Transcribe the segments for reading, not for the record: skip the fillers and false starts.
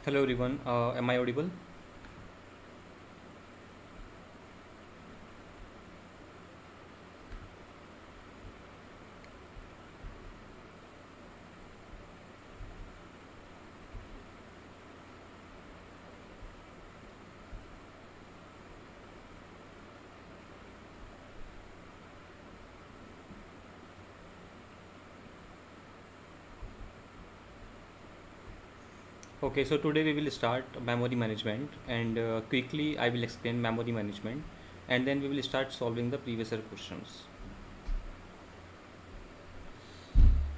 Hello everyone, am I audible? Okay, so today we will start memory management and quickly I will explain memory management and then we will start solving the previous year questions.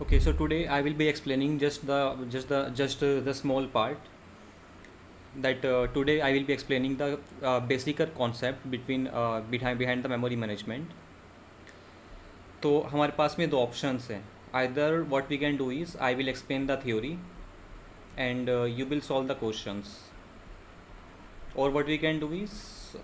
Okay, so today I will be explaining just the small part that today I will be explaining the basic concept behind the memory management. तो हमारे पास में दो options हैं. Either what we can do is I will explain the theory and you will solve the questions. Or what we can do is,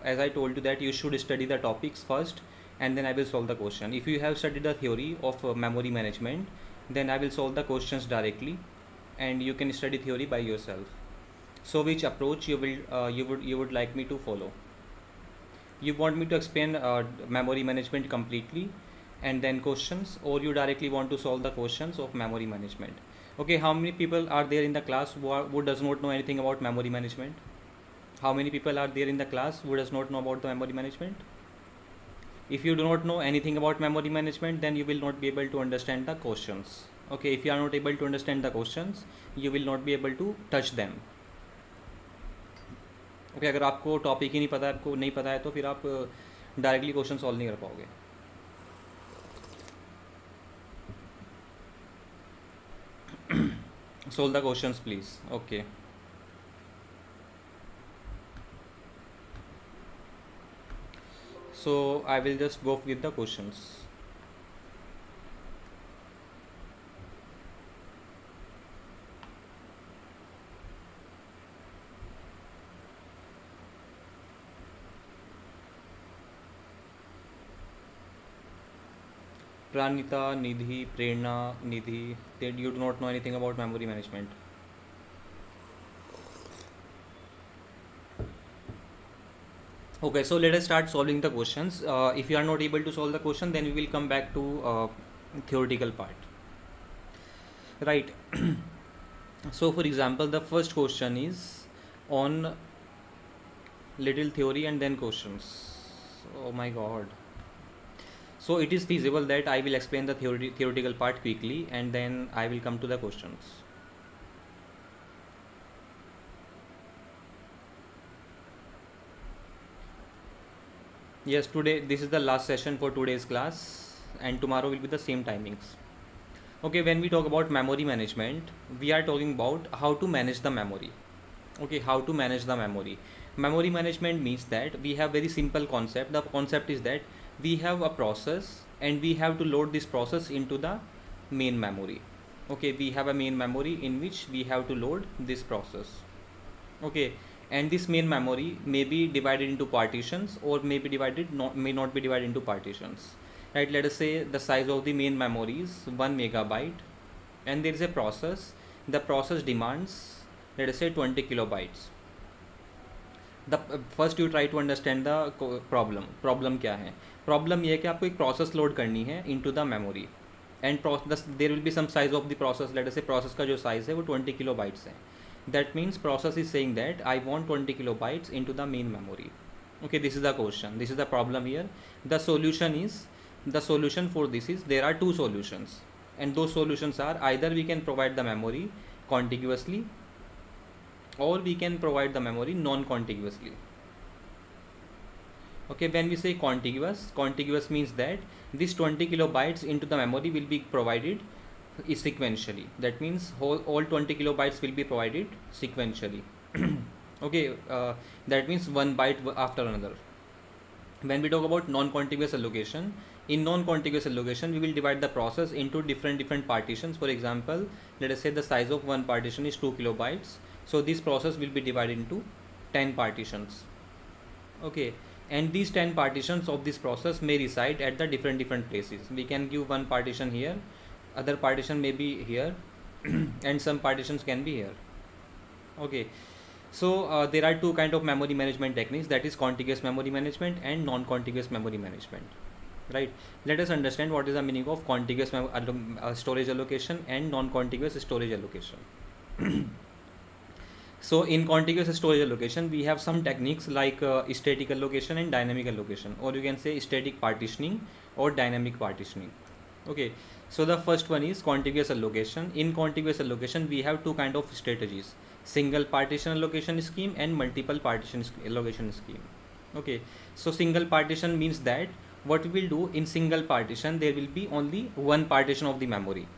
as I told you that you should study the topics first and then I will solve the question. If you have studied the theory of memory management, then I will solve the questions directly and you can study theory by yourself. So which approach you would like me to follow? You want me to explain memory management completely and then questions, or you directly want to solve the questions of memory management? Okay, how many people are there in the class who does not know anything about memory management? How many people are there in the class who does not know about the memory management? If you do not know anything about memory management, then you will not be able to understand the questions. Okay, if you are not able to understand the questions, you will not be able to touch them. Okay, अगर आपको topic ही नहीं पता है, आपको नहीं पता है, तो फिर आप डायरेक्टली क्वेश्चन सॉल्व नहीं कर पाओगे. Solve the questions please. Okay. So I will just go with the questions. Pranita, Nidhi, Prerna, Nidhi, that you do not know anything about memory management. Okay, so let us start solving the questions. If you are not able to solve the question, then we will come back to theoretical part. Right. So, for example, the first question is on little theory and then questions. Oh my god. So, it is feasible that I will explain the theoretical part quickly and then I will come to the questions. Yes, today this is the last session for today's class and tomorrow will be the same timings. Okay, when we talk about memory management, we are talking about how to manage the memory. Okay, how to manage the memory. Memory management means that we have very simple concept. The concept is that we have a process and we have to load this process into the main memory. Okay, we have a main memory in which we have to load this process. Okay, and this main memory may be divided into partitions or may not be divided into partitions. Right, let us say the size of the main memory is 1 megabyte and there is a process. The process demands, let us say, 20 kilobytes. The first you try to understand the problem क्या है. Problem ये है कि आपको एक process load करनी है into the memory and there will be some size of the process. Let us say process का जो size है वो 20 kilobytes है. That means process is saying that I want 20 kilobytes into the main memory. Okay, this is the question, this is the problem here. The solution for this is, there are two solutions and those solutions are, either we can provide the memory contiguously or we can provide the memory non-contiguously. Okay, when we say contiguous means that this 20 kilobytes into the memory will be provided sequentially. That means all 20 kilobytes will be provided sequentially. Okay, that means one byte after another. When we talk about non-contiguous allocation, in non-contiguous allocation we will divide the process into different partitions. For example, let us say the size of one partition is 2 kilobytes, so this process will be divided into 10 partitions. Okay, and these 10 partitions of this process may reside at the different places. We can give one partition here, other partition may be here and some partitions can be here. Okay, so there are two kind of memory management techniques, that is contiguous memory management and non-contiguous memory management. Right. Let us understand what is the meaning of contiguous storage allocation and non-contiguous storage allocation. So in contiguous storage allocation, we have some techniques like static allocation and dynamic allocation, or you can say static partitioning or dynamic partitioning. Okay, so the first one is contiguous allocation. In contiguous allocation, we have two kind of strategies: single partition allocation scheme and multiple partition allocation scheme. Okay, so single partition means that what we will do in single partition, there will be only one partition of the memory.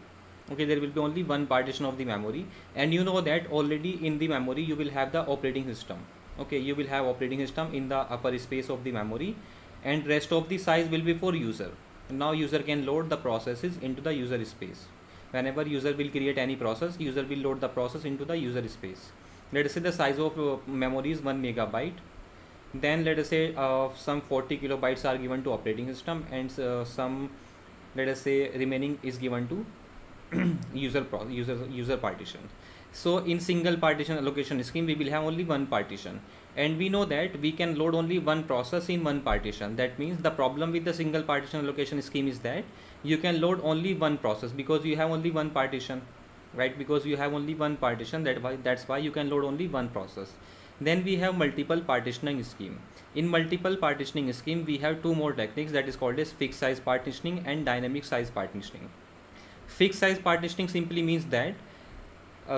Okay, there will be only one partition of the memory, and you know that already in the memory you will have the operating system. Okay, you will have operating system in the upper space of the memory, and rest of the size will be for user. Now user can load the processes into the user space. Whenever user will create any process, user will load the process into the user space. Let us say the size of memory is 1 megabyte. Then let us say some 40 kilobytes are given to operating system, and some, let us say, remaining is given to user partition. So in single partition allocation scheme, we will have only one partition, and we know that we can load only one process in one partition. That means the problem with the single partition allocation scheme is that you can load only one process because you have only one partition, right? Because you have only one partition, that's why you can load only one process. Then we have multiple partitioning scheme. In multiple partitioning scheme, we have two more techniques, that is called as fixed size partitioning and dynamic size partitioning. Fixed size partitioning simply means that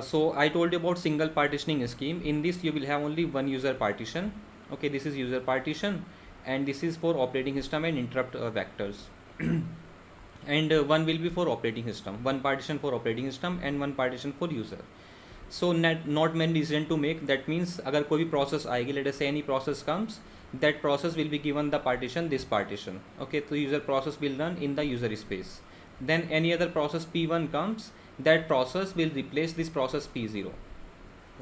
so I told you about single partitioning scheme. In this you will have only one user partition. Okay, this is user partition, and this is for operating system and interrupt vectors. And one will be for operating system, one partition for operating system and one partition for user. So not many decision to make. That means अगर कोई भी process आएगी, let us say any process comes, that process will be given the partition, this partition. Okay, so user process will run in the user space. Then any other process P1 comes, that process will replace this process P0,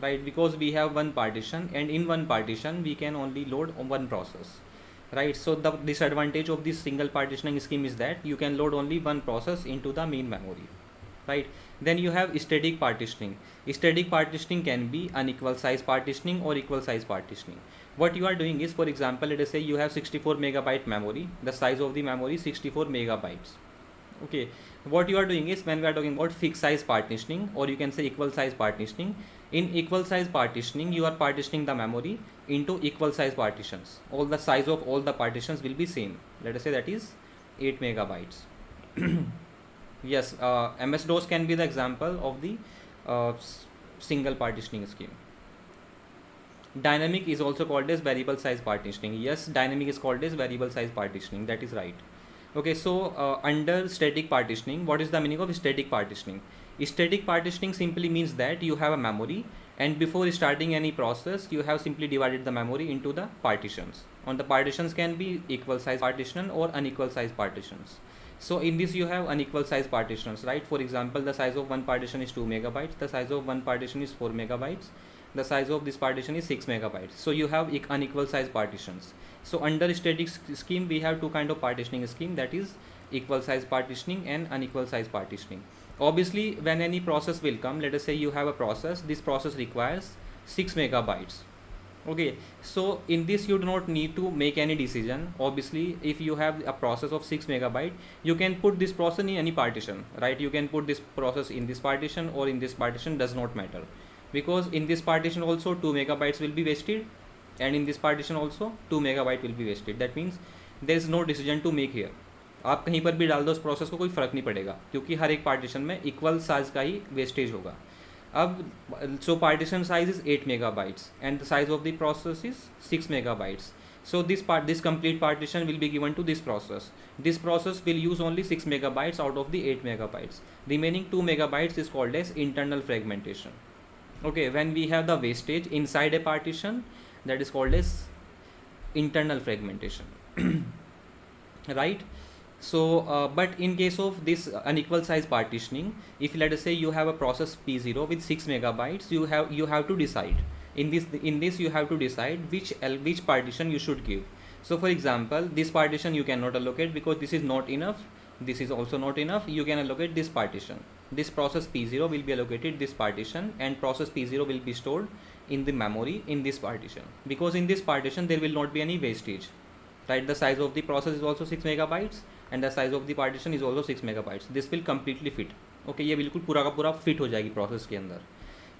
right? Because we have one partition, and in one partition we can only load one process, right? So the disadvantage of this single partitioning scheme is that you can load only one process into the main memory, right? Then you have static partitioning. Static partitioning can be unequal size partitioning or equal size partitioning. What you are doing is, for example, let us say you have 64 megabyte memory, the size of the memory is 64 megabytes. Okay, what you are doing is, when we are talking about fixed size partitioning, or you can say equal size partitioning, in equal size partitioning you are partitioning the memory into equal size partitions. All the size of all the partitions will be same. Let us say that is 8 megabytes. Yes, MS-DOS can be the example of the single partitioning scheme. Dynamic is also called as variable size partitioning. Yes, dynamic is called as variable size partitioning, that is right. Okay, so under static partitioning, what is the meaning of static partitioning? Static partitioning simply means that you have a memory, and before starting any process you have simply divided the memory into the partitions. On the partitions can be equal size partition or unequal size partitions. So in this you have unequal size partitions, right? For example, the size of one partition is 2 megabytes, the size of one partition is 4 megabytes, the size of this partition is 6 megabytes. So you have unequal size partitions. So under static scheme we have two kind of partitioning scheme, that is equal size partitioning and unequal size partitioning. Obviously when any process will come, let us say you have a process, this process requires 6 megabytes. Okay, so in this you do not need to make any decision. Obviously if you have a process of 6 megabyte, you can put this process in any partition, right? You can put this process in this partition or in this partition, does not matter, because in this partition also 2 megabytes will be wasted, and in this partition also 2 megabyte will be wasted. That means there is no decision to make here. आप कहीं पर भी डाल दो उस process को, कोई फ़र्क नहीं पड़ेगा, क्योंकि हर एक पार्टीशन में इक्वल साइज का ही वेस्टेज होगा. अब so partition size is 8 megabytes and the size of the process is 6 megabytes. So this complete partition will be given to this process. This process will use only 6 megabytes out of the 8 megabytes. Remaining 2 megabytes is called as internal fragmentation. Okay, when we have the wastage inside a partition, that is called as internal fragmentation. Right? So but in case of this unequal size partitioning, if let us say you have a process P0 with 6 megabytes, you have to decide in this you have to decide which partition you should give. So for example, this partition you cannot allocate because this is not enough. this is also not enough, you can allocate this partition. This process P0 will be allocated this partition, and process P0 will be stored in the memory in this partition, because in this partition there will not be any wastage, right? The size of the process is also 6 megabytes and the size of the partition is also 6 megabytes. This will completely fit. Okay, ये बिल्कुल पूरा का पूरा fit हो जाएगी process के अंदर.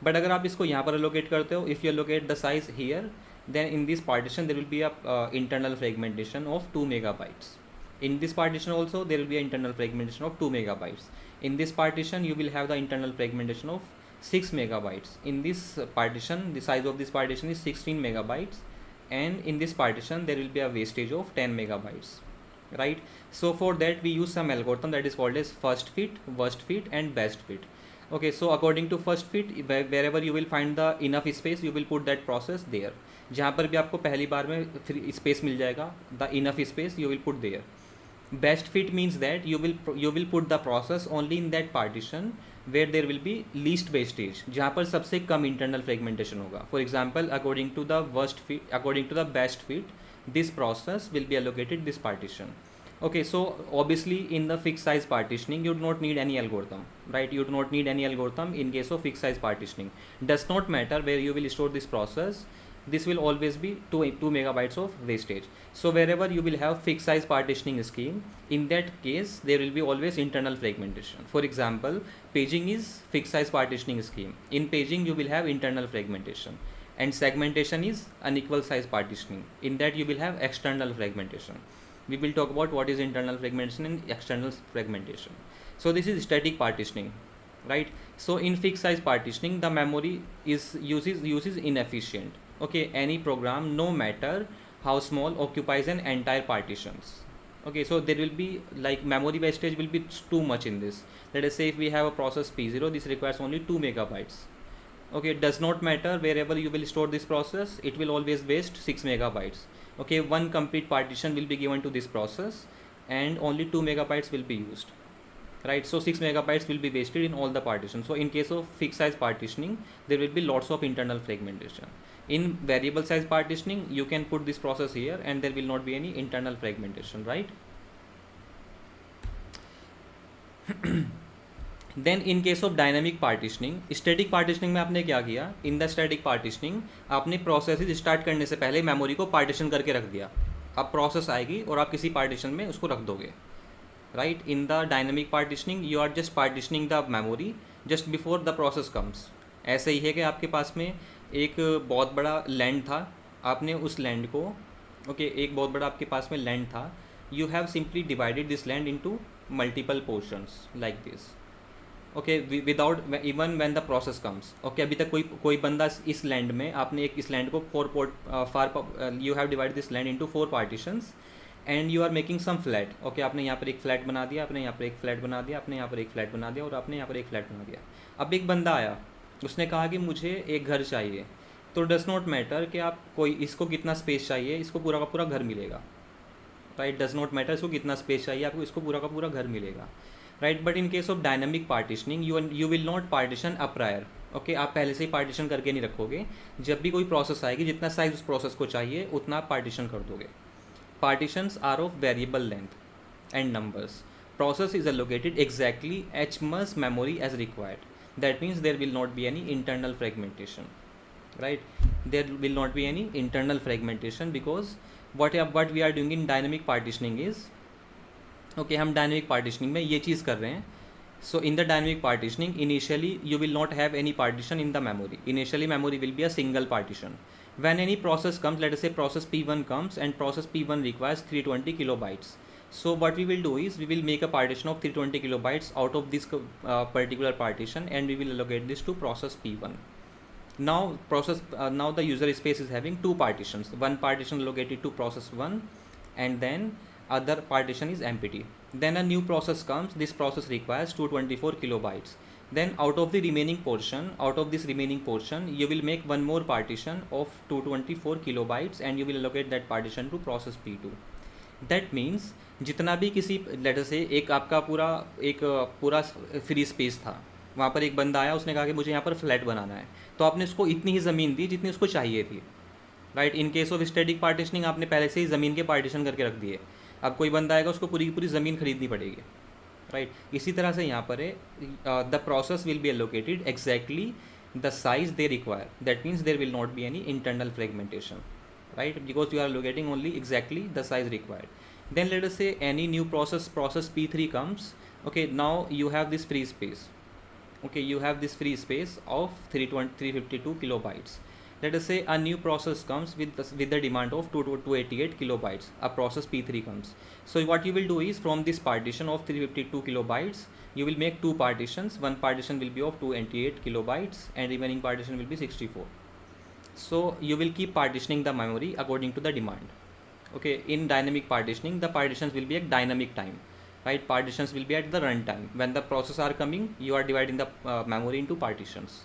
But अगर आप इसको यहाँ पर अलोकेट करते हो, if you allocate the size here, then in this partition there will be a internal fragmentation of 2 megabytes. In this partition also there will be an internal fragmentation of 2 megabytes. In this partition you will have the internal fragmentation of 6 megabytes. In this partition the size of this partition is 16 megabytes, and in this partition there will be a wastage of 10 megabytes, right? So for that we use some algorithm that is called as first fit, worst fit and best fit. Okay, so according to first fit, wherever you will find the enough space you will put that process there. जहाँ पर भी आपको पहली बार में space मिल जाएगा, the enough space you will put there. Best fit means that you will put the process only in that partition where there will be least wastage, जहाँ पर सबसे कम इंटरनल फ्रेगमेंटेशन होगा. For example, according to the worst fit, according to the best fit, this process will be allocated this partition. Okay, so obviously in the fixed size partitioning you do not need any algorithm, right? You do not need any algorithm in case of fixed size partitioning. Does not matter where you will store this process, this will always be 2 megabytes of wastage. So wherever you will have fixed size partitioning scheme, in that case there will be always internal fragmentation. For example, paging is fixed size partitioning scheme. In paging you will have internal fragmentation, and segmentation is unequal size partitioning. In that you will have external fragmentation. We will talk about what is internal fragmentation and external fragmentation. So this is static partitioning, right? So in fixed size partitioning the memory is uses inefficient. Okay, any program no matter how small occupies an entire partitions. Okay, so there will be like memory wastage will be too much in this. Let us say if we have a process P0, this requires only 2 megabytes. Okay, it does not matter wherever you will store this process, it will always waste 6 megabytes. Okay, one complete partition will be given to this process and only 2 megabytes will be used, right? So 6 megabytes will be wasted in all the partitions. So in case of fixed size partitioning there will be lots of internal fragmentation. In variable size partitioning you can put this process here and there will not be any internal fragmentation, right? Then in case of dynamic partitioning, static partitioning में आपने क्या किया, in the static partitioning आपने processes start करने से पहले memory को partition करके रख दिया. अब प्रोसेस आएगी और आप किसी पार्टीशन में उसको रख दोगे, right? In the dynamic partitioning you are just partitioning the memory just before the process comes. ऐसे ही है कि आपके पास में एक बहुत बड़ा लैंड था, आपने उस लैंड को, ओके, एक बहुत बड़ा आपके पास में लैंड था, you have simply divided this land into multiple portions like this. Okay, without even when the process comes. Okay, अभी तक कोई बंदा इस लैंड में, आपने इस लैंड को you have divide this land into 4 partitions and you are making some flat. Okay, आपने यहाँ पर एक फ्लैट बना दिया, आपने यहाँ पर एक फ्लैट बना दिया, आपने यहाँ पर एक फ्लैट बना दिया और आपने यहाँ पर एक फ्लैट बना दिया. अब एक बंदा आया, उसने कहा कि मुझे एक घर चाहिए. तो डज नॉट मैटर कि आप कोई इसको कितना स्पेस चाहिए, इसको पूरा का पूरा घर मिलेगा, राइट? डज नॉट मैटर इसको कितना स्पेस चाहिए, आपको इसको पूरा का पूरा घर मिलेगा, right? But in case of dynamic partitioning you will not partition a prior. Okay, आप पहले से ही पार्टीशन करके नहीं रखोगे. जब भी कोई प्रोसेस आएगी, जितना साइज उस प्रोसेस को चाहिए उतना आप पार्टीशन कर दोगे. Partitions are of variable length and numbers. Process is allocated exactly as much memory as required. That means there will not be any internal fragmentation, right? There will not be any internal fragmentation because what we are doing in dynamic partitioning is, okay, हम dynamic partitioning में ये चीज़ कर रहे हैं. So in the dynamic partitioning, initially you will not have any partition in the memory. Initially memory will be a single partition. When any process comes, let us say process P1 comes and process P1 requires 320 kilobytes. So what we will do is we will make a partition of 320 kilobytes out of this particular partition and we will allocate this to process P1. Now the user space is having 2 partitions. One partition allocated to process 1 and then other partition is empty. Then a new process comes. This process requires 224 kilobytes. Then out of this remaining portion, you will make one more partition of 224 kilobytes and you will allocate that partition to process P2. That means जितना भी किसी letter से एक आपका पूरा free space था, वहाँ पर एक बंदा आया, उसने कहा कि मुझे यहाँ पर फ्लैट बनाना है, तो आपने उसको इतनी ही ज़मीन दी जितनी उसको चाहिए थी, right? In case of static partitioning आपने पहले से ही ज़मीन के पार्टीशन करके रख दिए. अब कोई बंदा आएगा, उसको पूरी की पूरी ज़मीन खरीदनी पड़ेगी, राइट। इसी तरह से यहाँ पर है, the process will B allocated exactly the size they require. That means there will not be any internal fragmentation, right? Because you are allocating only exactly the size required. Then let us say any new process P3 comes. Okay, now you have this free space. Okay, you have this free space of 352 kilobytes. Let us say a new process comes with the demand of 288 kilobytes. A process P3 comes. So what you will do is, from this partition of 352 kilobytes, you will make two partitions. One partition will be of 288 kilobytes and remaining partition will be 64. So you will keep partitioning the memory according to the demand. Okay, in dynamic partitioning, the partitions will be at dynamic time, right? Partitions will be at the runtime. When the process are coming, you are dividing the memory into partitions,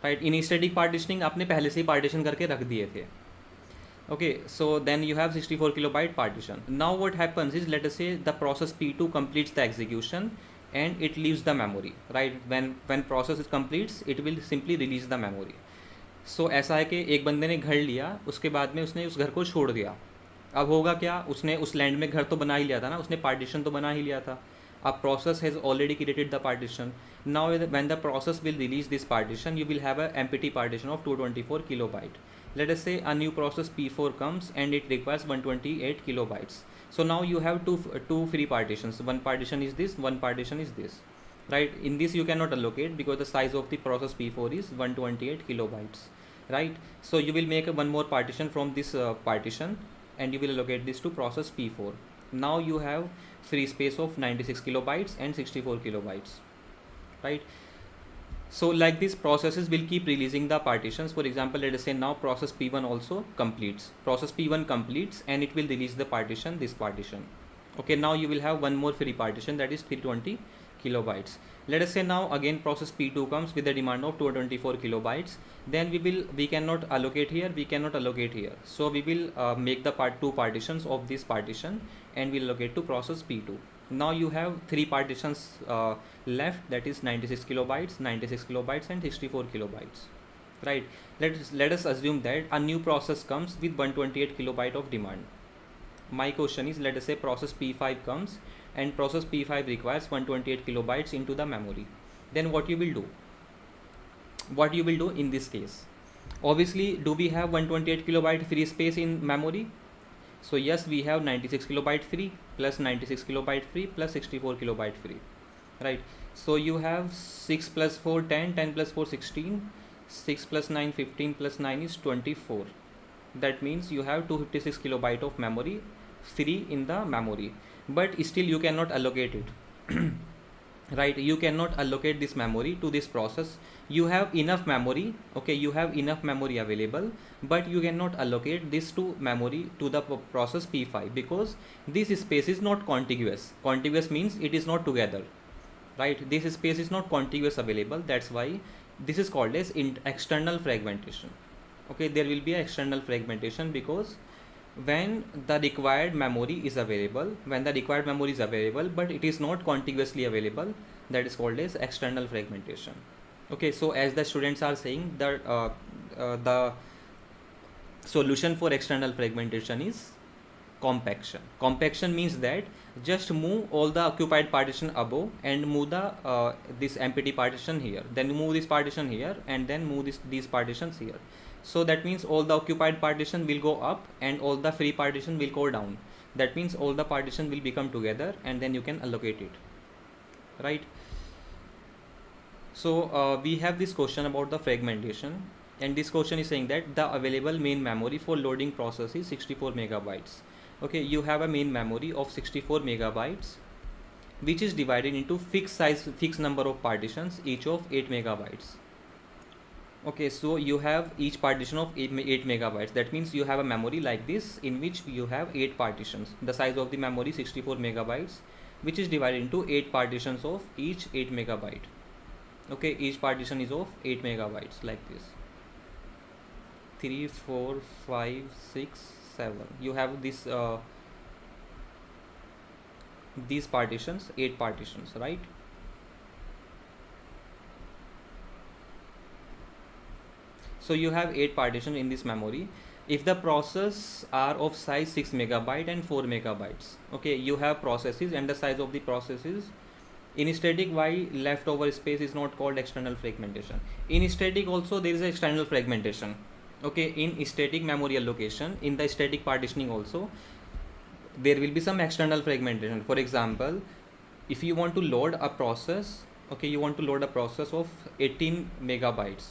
right? In static partitioning आपने पहले से ही partition करके रख दिए थे. Okay, so then you have 64 kilobyte partition. Now what happens is, let us say the process P2 completes the execution and it leaves the memory, right? When process is completes, it will simply release the memory. So ऐसा है कि एक बंदे ने घर लिया, उसके बाद में उसने उस घर को छोड़ दिया. अब होगा क्या, उसने उस लैंड में घर तो बना ही लिया था ना, उसने पार्टीशन तो बना ही लिया था. अब process has already created the partition. Now when the process will release this partition, you will have a empty partition of 224 kilobyte. Let us say a new process P4 comes and it requires 128 kilobytes. So now you have two free partitions. One partition is this, one partition is this, right? In this you cannot allocate because the size of the process P4 is 128 kilobytes, right? So you will make one more partition from this partition and you will allocate this to process P4. Now you have free space of 96 kilobytes and 64 kilobytes, right? So like this, processes will keep releasing the partitions. For example, let us say now process P1 also completes. Process P1 completes and it will release the partition, this partition. Okay, now you will have one more free partition, that is 320 kilobytes. Let us say now again process P2 comes with the demand of 224 kilobytes. Then we cannot allocate here, we cannot allocate here. So we will make the two partitions of this partition and we'll allocate to process P2. Now you have three partitions left, that is 96 kilobytes, 96 kilobytes and 64 kilobytes, right? Let us assume that a new process comes with 128 kilobyte of demand. My question is, let us say process P5 comes and process P5 requires 128 kilobytes into the memory. Then what you will do? What you will do in this case? Obviously, do we have 128 kilobyte free space in memory? So yes, we have 96 kilobyte free plus 96 kilobyte free plus 64 kilobyte free, right? So you have 6 plus 4 10, 10 plus 4 16, 6 plus 9 15 plus 9 is 24. That means you have 256 kilobyte of memory free in the memory, but still you cannot allocate it. Right, you cannot allocate this memory to this process. You have enough memory, okay, you have enough memory available, but you cannot allocate this to memory to the process P5 because this space is not contiguous. Contiguous means it is not together, right? This space is not contiguous available. That's why this is called as external fragmentation. Okay, there will be an external fragmentation because when the required memory is available, but it is not contiguously available, that is called as external fragmentation. Okay, so as the students are saying that the solution for external fragmentation is compaction. Compaction means that just move all the occupied partition above and move the this empty partition here, then move this partition here and then move these partitions here. So that means all the occupied partition will go up and all the free partition will go down. That means all the partition will become together and then you can allocate it, right? So we have this question about the fragmentation, and this question is saying that the available main memory for loading process is 64 megabytes. Okay, you have a main memory of 64 megabytes which is divided into fixed number of partitions, each of 8 megabytes. Okay, so you have each partition of 8 megabytes. That means you have a memory like this in which you have 8 partitions. The size of the memory 64 megabytes, which is divided into 8 partitions of each 8 megabyte. Okay, each partition is of 8 megabytes like this. 3 4 5 6 7. You have this these partitions, 8 partitions, right? So you have 8 partitions in this memory. If the process are of size 6 megabyte and 4 megabytes, okay, you have processes and the size of the process is In static, why leftover space is not called external fragmentation? In static also there is a external fragmentation. Okay, in static memory allocation, in the static partitioning also there will be some external fragmentation. For example, if you want to load a process, okay, you want to load a process of 18 megabytes.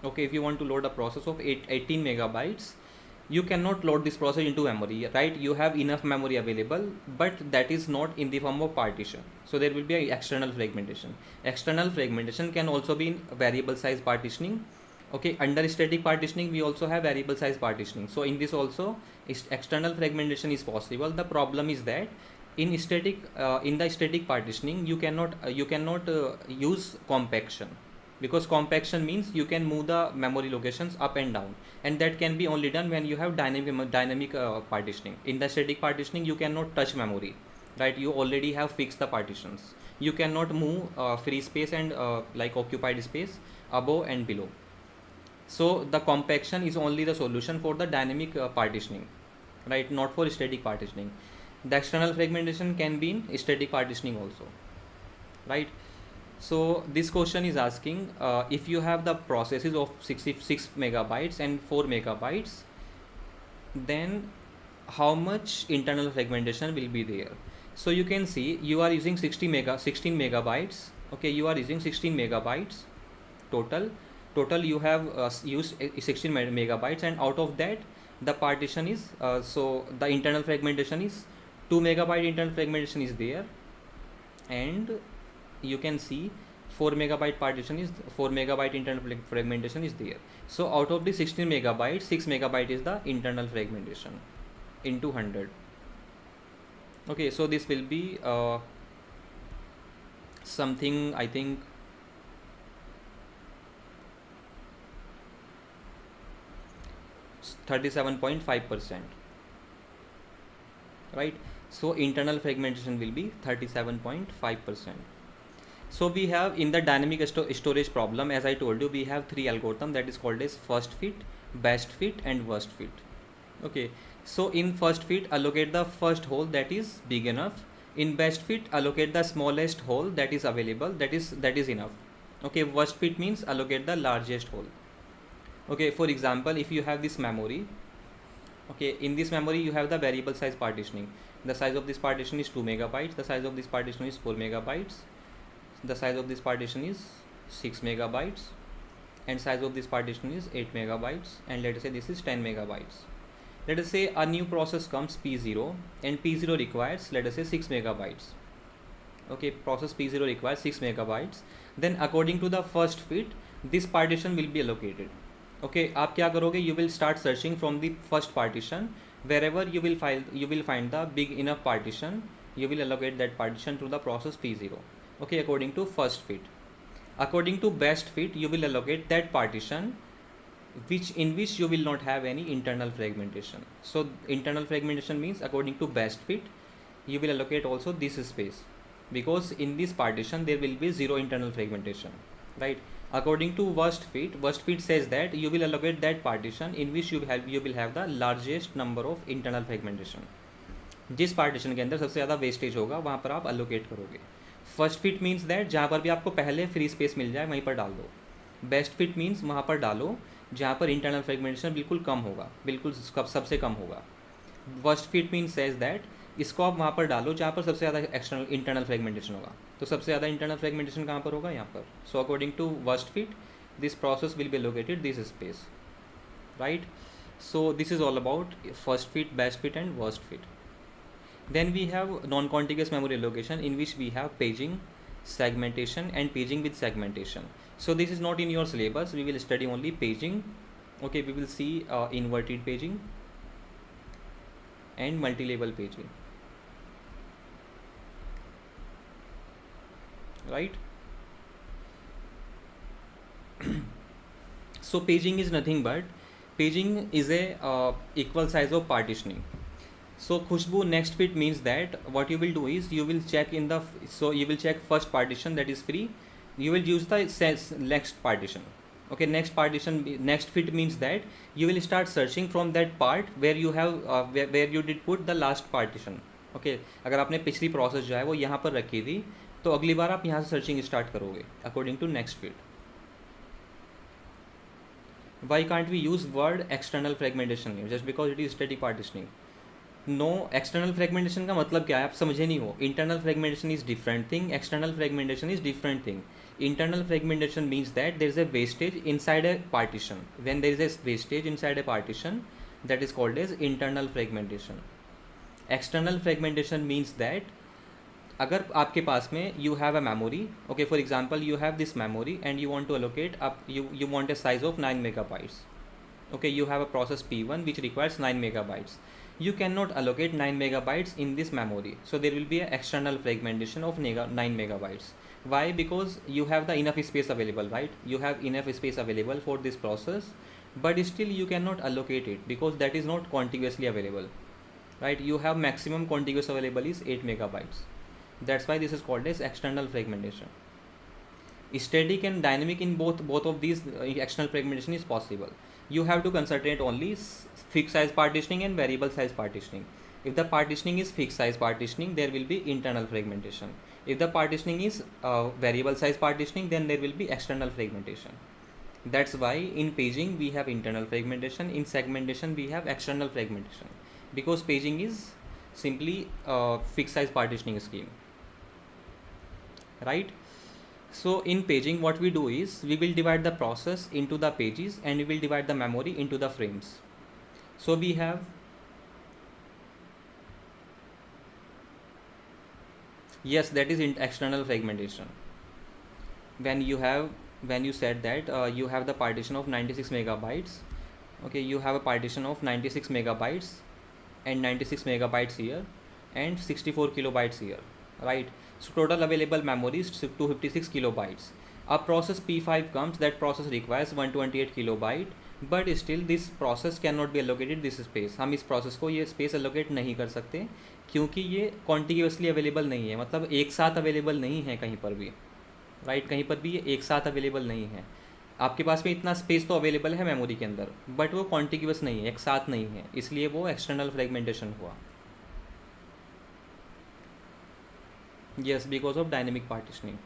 Okay, if you want to load a process of 18 megabytes, you cannot load this process into memory, right? You have enough memory available, but that is not in the form of partition, so there will be a external fragmentation. External fragmentation can also be in variable size partitioning. Okay, under static partitioning we also have variable size partitioning, so in this also external fragmentation is possible. The problem is that in static in the static partitioning you cannot use compaction, because compaction means you can move the memory locations up and down, and that can be only done when you have dynamic partitioning. In the static partitioning you cannot touch memory, right? You already have fixed the partitions. You cannot move free space and like occupied space above and below. So the compaction is only the solution for the dynamic partitioning, right? Not for static partitioning. The external fragmentation can be in static partitioning also, right? So this question is asking if you have the processes of 66 megabytes and 4 megabytes, then how much internal fragmentation will be there? So you can see you are using 16 megabytes. Okay, you are using 16 megabytes total you have used 16 megabytes, and out of that the partition is so the internal fragmentation is 2 megabyte internal fragmentation is there, and you can see 4 megabyte partition is 4 megabyte internal fragmentation is there. So out of the 16 megabytes, 6 megabyte is the internal fragmentation into 100. Okay, so this will be something, I think 37.5%, right? So internal fragmentation will be 37.5%. So we have in the dynamic storage problem, as I told you, we have three algorithms that is called as first fit, best fit and worst fit. Okay, so in first fit allocate the first hole that is big enough. In best fit allocate the smallest hole that is available, that is enough. Okay, worst fit means allocate the largest hole. Okay, for example, if you have this memory, okay, in this memory you have the variable size partitioning. The size of this partition is 2 megabytes, the size of this partition is 4 megabytes, the size of this partition is 6 megabytes, and size of this partition is 8 megabytes, and let us say this is 10 megabytes. Let us say a new process comes P0, and P0 requires, let us say, 6 megabytes. Okay, process P0 requires 6 megabytes. Then according to the first fit, this partition will be allocated. Okay, आप क्या करोगे? You will start searching from the first partition. Wherever you will find the big enough partition, you will allocate that partition to the process P0. Okay, according to first fit. According to best fit, you will allocate that partition in which you will not have any internal fragmentation. So internal fragmentation means according to best fit, you will allocate also this space, because in this partition there will be zero internal fragmentation, right? According to worst fit says that you will allocate that partition in which you will have the largest number of internal fragmentation. जिस partition के अंदर सबसे ज़्यादा wastage होगा वहाँ पर आप allocate करोगे. फर्स्ट फिट मीन्स दैट जहाँ पर भी आपको पहले फ्री स्पेस मिल जाए वहीं पर डाल दो. बेस्ट फिट मीन्स वहाँ पर डालो जहाँ पर इंटरनल फ्रेगमेंटेशन बिल्कुल कम होगा, बिल्कुल सबसे कम होगा. Worst fit means says that इसको आप वहाँ पर डालो जहाँ पर सबसे ज़्यादा एक्सटर्नल इंटरनल फ्रेगमेंटेशन होगा. तो सबसे ज़्यादा इंटरनल फ्रेगमेंटेशन कहाँ पर होगा? यहाँ पर. So according to worst fit this process will be located this space, right. So this is all about first fit, best fit and worst fit. Then we have non-contiguous memory allocation in which we have paging, segmentation and paging with segmentation. So this is not in your syllabus, we will study only paging. Okay, we will see inverted paging and multi-level paging, right. So paging is nothing but paging is a equal size of partitioning. So Khushbu, next fit means that what you will do is you will check you will check first partition that is free, you will use the next partition. Okay, next fit means that you will start searching from that part where you have where you did put the last partition. Okay, अगर आपने पिछली process जो है वो यहाँ पर रखी थी तो अगली बार आप यहाँ से सर्चिंग स्टार्ट करोगे according to next fit. Why can't we use word external fragmentation here just because it is static partitioning? No, external fragmentation का मतलब क्या है आप समझे नहीं हो. Internal fragmentation is different thing, external fragmentation is different thing. Internal fragmentation means that there is a wastage inside a partition. When there is a wastage inside a partition, that is called as internal fragmentation. External fragmentation means that अगर आपके पास में you have a memory, okay, for example you have this memory and you want to allocate up, you want a size of 9 megabytes. Okay, you have a process P1 which requires 9 megabytes. You cannot allocate 9 megabytes in this memory, so there will be an external fragmentation of 9 megabytes. Why? Because you have the enough space available, right? You have enough space available for this process, but still you cannot allocate it because that is not contiguously available, right? You have maximum contiguous available is 8 megabytes. That's why this is called as external fragmentation. Static and dynamic in both of these external fragmentation is possible. You have to concentrate only fixed size partitioning and variable size partitioning. If the partitioning is fixed size partitioning, there will be internal fragmentation. If the partitioning is variable size partitioning, then there will be external fragmentation. That's why in paging we have internal fragmentation, in segmentation we have external fragmentation, because paging is simply fixed size partitioning scheme, right? So in paging what we do is we will divide the process into the pages and we will divide the memory into the frames. So we have, yes, that is external fragmentation. When you said that you have the partition of 96 megabytes, okay, you have a partition of 96 megabytes and 96 megabytes here and 64 kilobytes here, right? So total available memory is 256 kilobytes. A process P5 comes, that process requires 128 kilobyte, but still this process cannot be allocated this space. हम इस process को ये space allocate नहीं कर सकते क्योंकि ये contiguously available नहीं है, मतलब एक साथ available नहीं है कहीं पर भी, right? कहीं पर भी ये एक साथ available नहीं है. आपके पास में इतना स्पेस तो अवेलेबल है मेमोरी के अंदर, बट वो कॉन्टिग्यूस नहीं है, एक साथ नहीं है, इसलिए वो एक्सटर्नल फ्रेगमेंटेशन हुआ. Yes, because of dynamic partitioning.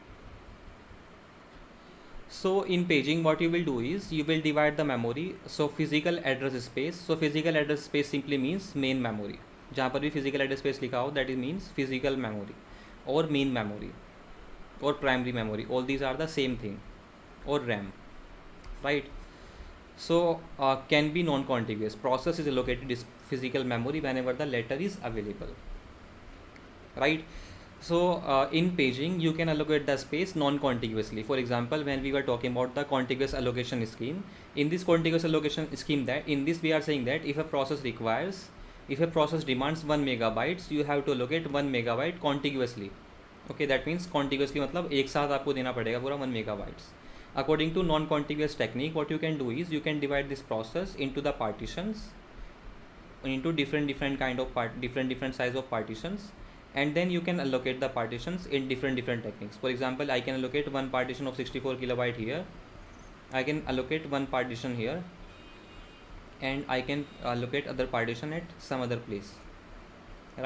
So in paging what you will do is you will divide the memory. So physical address space, so physical address space simply means main memory. जहाँ पर भी physical address space लिखा हो that is means physical memory और main memory और primary memory, all these are the same thing, और RAM, right? So can be non-contiguous. Process is allocated is physical memory whenever the latter is available, right? So in paging you can allocate the space non-contiguously. For example, when we were talking about the contiguous allocation scheme, in this contiguous allocation scheme, that in this we are saying that if a process demands 1 megabytes, you have to allocate 1 megabyte contiguously. Okay, that means contiguously मतलब एक साथ आपको देना पड़ेगा पूरा 1 megabytes. According to non-contiguous technique, what you can do is you can divide this process into the partitions, into different kind of different size of partitions, and then you can allocate the partitions in different techniques. For example, I can allocate one partition of 64 kilobyte here, I can allocate one partition here, and I can allocate other partition at some other place,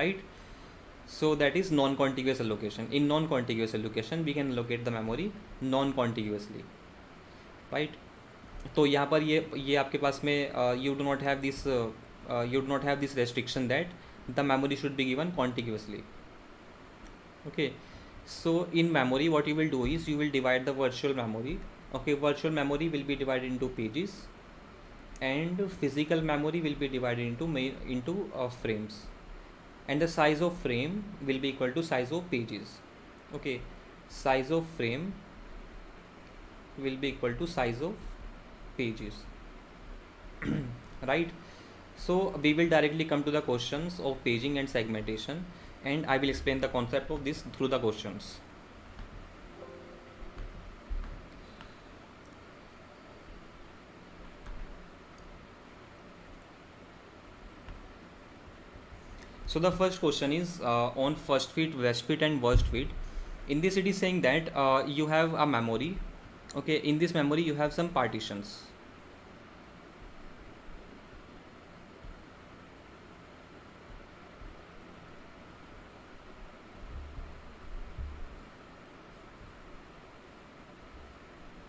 right? So that is non-contiguous allocation. In non-contiguous allocation we can allocate the memory non-contiguously, right? तो यहाँ पर ये आपके पास में you do not have this restriction that the memory should be given contiguously. Okay, so in memory what you will do is you will divide the virtual memory. Okay, virtual memory will be divided into pages and physical memory will be divided into frames, and the size of frame will be equal to size of pages. Okay, size of frame will be equal to size of pages. Right? So we will directly come to the questions of paging and segmentation, and I will explain the concept of this through the questions. So the first question is on first fit, best fit and worst fit. In this it is saying that you have a memory. Okay, in this memory you have some partitions.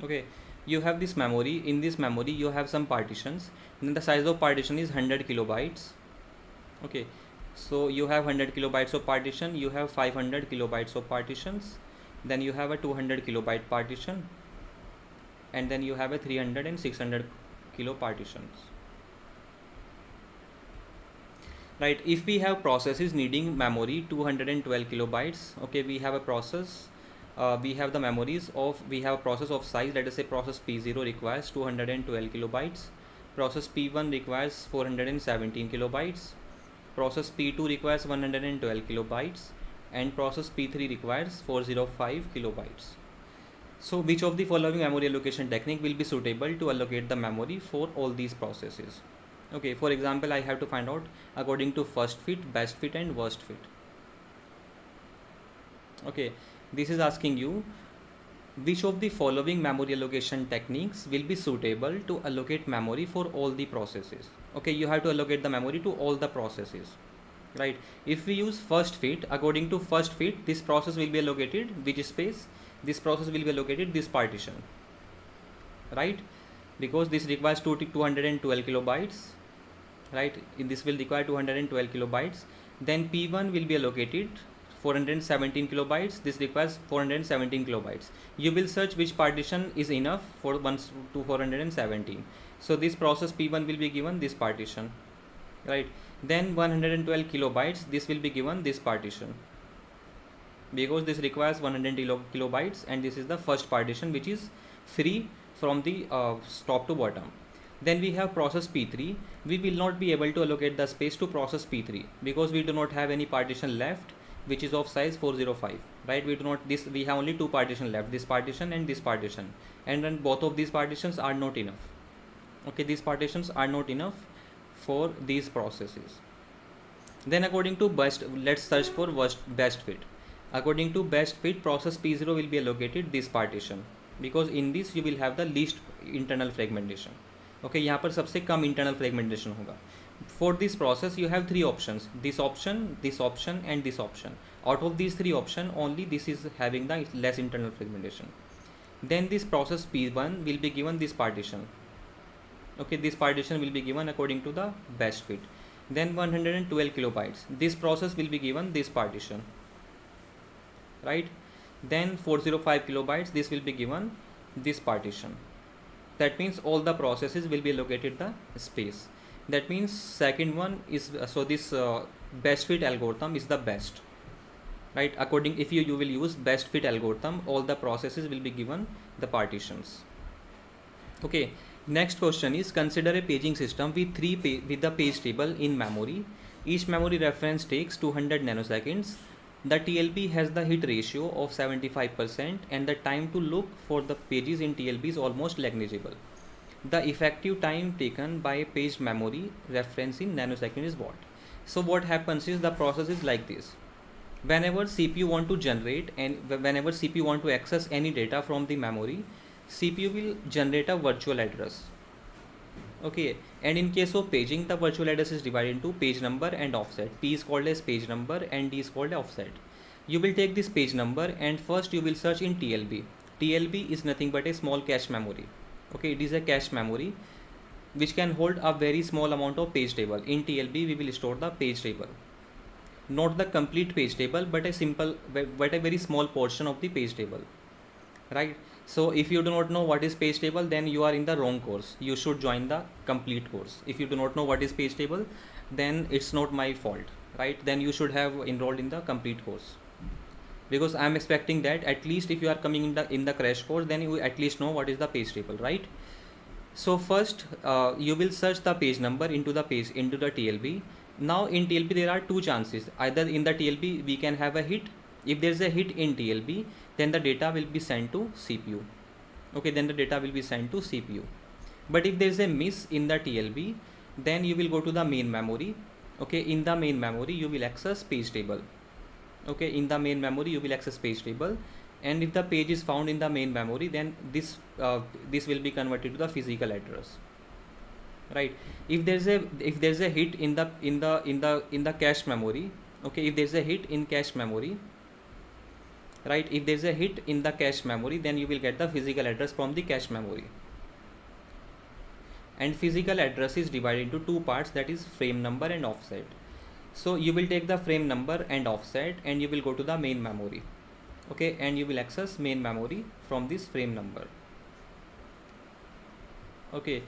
Okay, you have this memory. In this memory you have some partitions, and the size of partition is 100 kilobytes. Okay, so you have 100 kilobytes of partition, you have 500 kilobytes of partitions, then you have a 200 kilobyte partition, and then you have a 300 and 600 kilo partitions. Right, if we have processes needing memory 212 kilobytes, okay, we have a process, we have the memories of, we have a process of size, let us say process P0 requires 212 kilobytes, process P1 requires 417 kilobytes, process P2 requires 112 kilobytes, and process P3 requires 405 kilobytes. So which of the following memory allocation technique will be suitable to allocate the memory for all these processes? Okay, for example, I have to find out according to first fit, best fit, and worst fit. Okay, this is asking you which of the following memory allocation techniques will be suitable to allocate memory for all the processes. Okay, you have to allocate the memory to all the processes, right? If we use first fit, according to first fit, this process will be allocated which space, this process will be allocated this partition, right? Because this requires 212 kilobytes, right? This will require 212 kilobytes. Then P1 will be allocated 417 kilobytes, this requires 417 kilobytes. You will search which partition is enough for 1 to 417. So this process P1 will be given this partition, right? Then 112 kilobytes, this will be given this partition, because this requires 100 kilobytes, and this is the first partition which is free from the top to bottom. Then we have process P3. We will not be able to allocate the space to process P3 because we do not have any partition left which is of size 405, right? We do not, this, we have only two partition left, this partition and this partition, and then both of these partitions are not enough. Okay, these partitions are not enough for these processes. Then according to best, let's search for best fit. According to best fit, process P0 will be allocated this partition, because in this you will have the least internal fragmentation. Okay, यहाँ पर सबसे कम internal fragmentation होगा. For this process you have three options, this option, this option, and this option. Out of these three options, only this is having the less internal fragmentation. Then this process P1 will be given this partition. Okay, this partition will be given according to the best fit. Then 112 kilobytes, this process will be given this partition, right? Then 405 kilobytes, this will be given this partition. That means all the processes will be allocated the space. That means second one is, so this best fit algorithm is the best, right? According, if you will use best fit algorithm, all the processes will be given the partitions. Okay, next question is, consider a paging system with with the page table in memory. Each memory reference takes 200 nanoseconds. The TLB has the hit ratio of 75%, and the time to look for the pages in TLB is almost negligible. The effective time taken by a page memory reference in nanosecond is what? So what happens is, the process is like this. Whenever CPU want to generate, and whenever CPU want to access any data from the memory, CPU will generate a virtual address. Okay, and in case of paging, the virtual address is divided into page number and offset. P is called as page number and D is called offset. You will take this page number and first you will search in TLB. TLB is nothing but a small cache memory. Okay, it is a cache memory which can hold a very small amount of page table. In TLB we will store the page table, not the complete page table, but a very small portion of the page table, right? So if you do not know what is page table, then you are in the wrong course. You should join the complete course. If you do not know what is page table, then it's not my fault, right? Then you should have enrolled in the complete course, because I am expecting that at least if you are coming in the crash course, then you at least know what is the page table, right? So first you will search the page number into the TLB. Now in TLB there are two chances. Either in the TLB we can have a hit. If there is a hit in TLB, then the data will be sent to CPU. Okay, then the data will be sent to CPU. But if there is a miss in the TLB, then you will go to the main memory. Okay, in the main memory you will access page table. Okay, in the main memory you will access page table, and if the page is found in the main memory, then this will be converted to the physical address, right? If there's a hit in the cache memory, okay, if there's a hit in cache memory, right? If there is a hit in the cache memory, then you will get the physical address from the cache memory. And physical address is divided into two parts, that is frame number and offset. So you will take the frame number and offset and you will go to the main memory, okay, and you will access main memory from this frame number. Okay,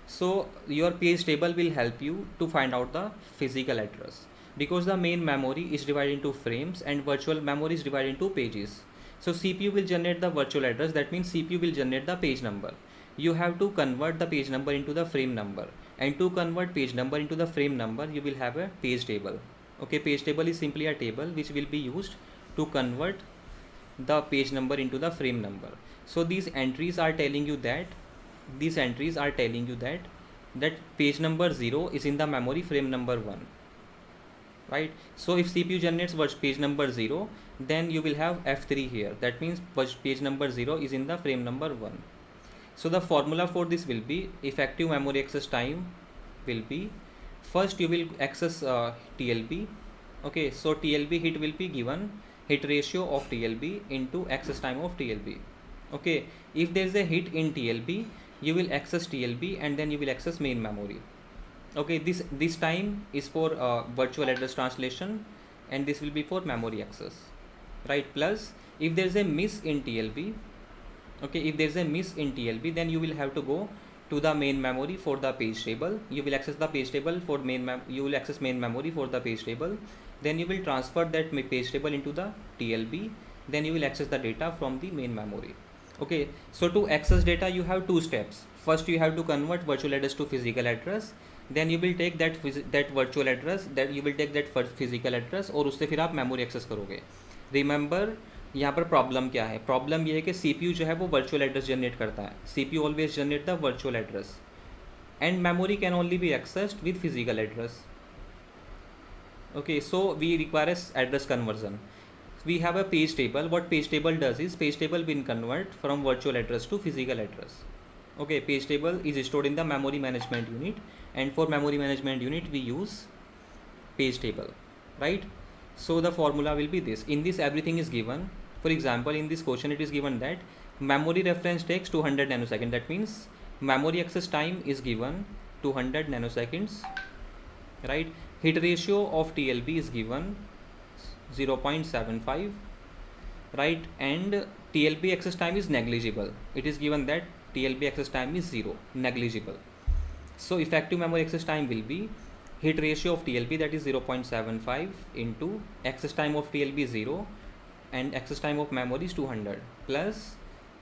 so your page table will help you to find out the physical address, because the main memory is divided into frames and virtual memory is divided into pages. So CPU will generate the virtual address, that means CPU will generate the page number. You have to convert the page number into the frame number, and to convert page number into the frame number you will have a page table. Okay, page table is simply a table which will be used to convert the page number into the frame number. So these entries are telling you that that page number 0 is in the memory frame number 1, right? So if CPU generates page number 0, then you will have F3 here, that means page number 0 is in the frame number 1. So the formula for this will be effective memory access time will be, first you will access TLB. Okay, so TLB hit will be given hit ratio of TLB into access time of TLB. Okay, if there is a hit in TLB, you will access TLB and then you will access main memory. Okay, this time is for virtual address translation and this will be for memory access, right? Plus if there is a miss in TLB, okay, if there is a miss in TLB, then you will have to go to the main memory for the page table. You will access the page table for you will access main memory for the page table, then you will transfer that page table into the TLB, then you will access the data from the main memory. Okay, so to access data you have two steps. First you have to convert virtual address to physical address, then you will take that virtual address, that you will take that physical address और उससे फिर आप memory access करोगे. Remember यहाँ पर problem क्या है? Problem ये है कि CPU जो है वो वर्चुअल एड्रेस जनरेट करता है. CPU always generate the virtual address and memory can only B accessed with physical address. Okay, so we require a address conversion. We have a page table. What page table does is page table will convert from virtual address to physical address. Okay, page table is stored in the memory management unit, and for memory management unit we use page table, right? So the formula will be this. In this everything is given. For example, in this question it is given that memory reference takes 200 nanoseconds. That means memory access time is given 200 nanoseconds, right? Hit ratio of TLB is given 0.75, right? And TLB access time is negligible. It is given that TLB access time is 0, negligible. So effective memory access time will be hit ratio of TLB, that is 0.75 into access time of TLB 0 and access time of memory is 200 plus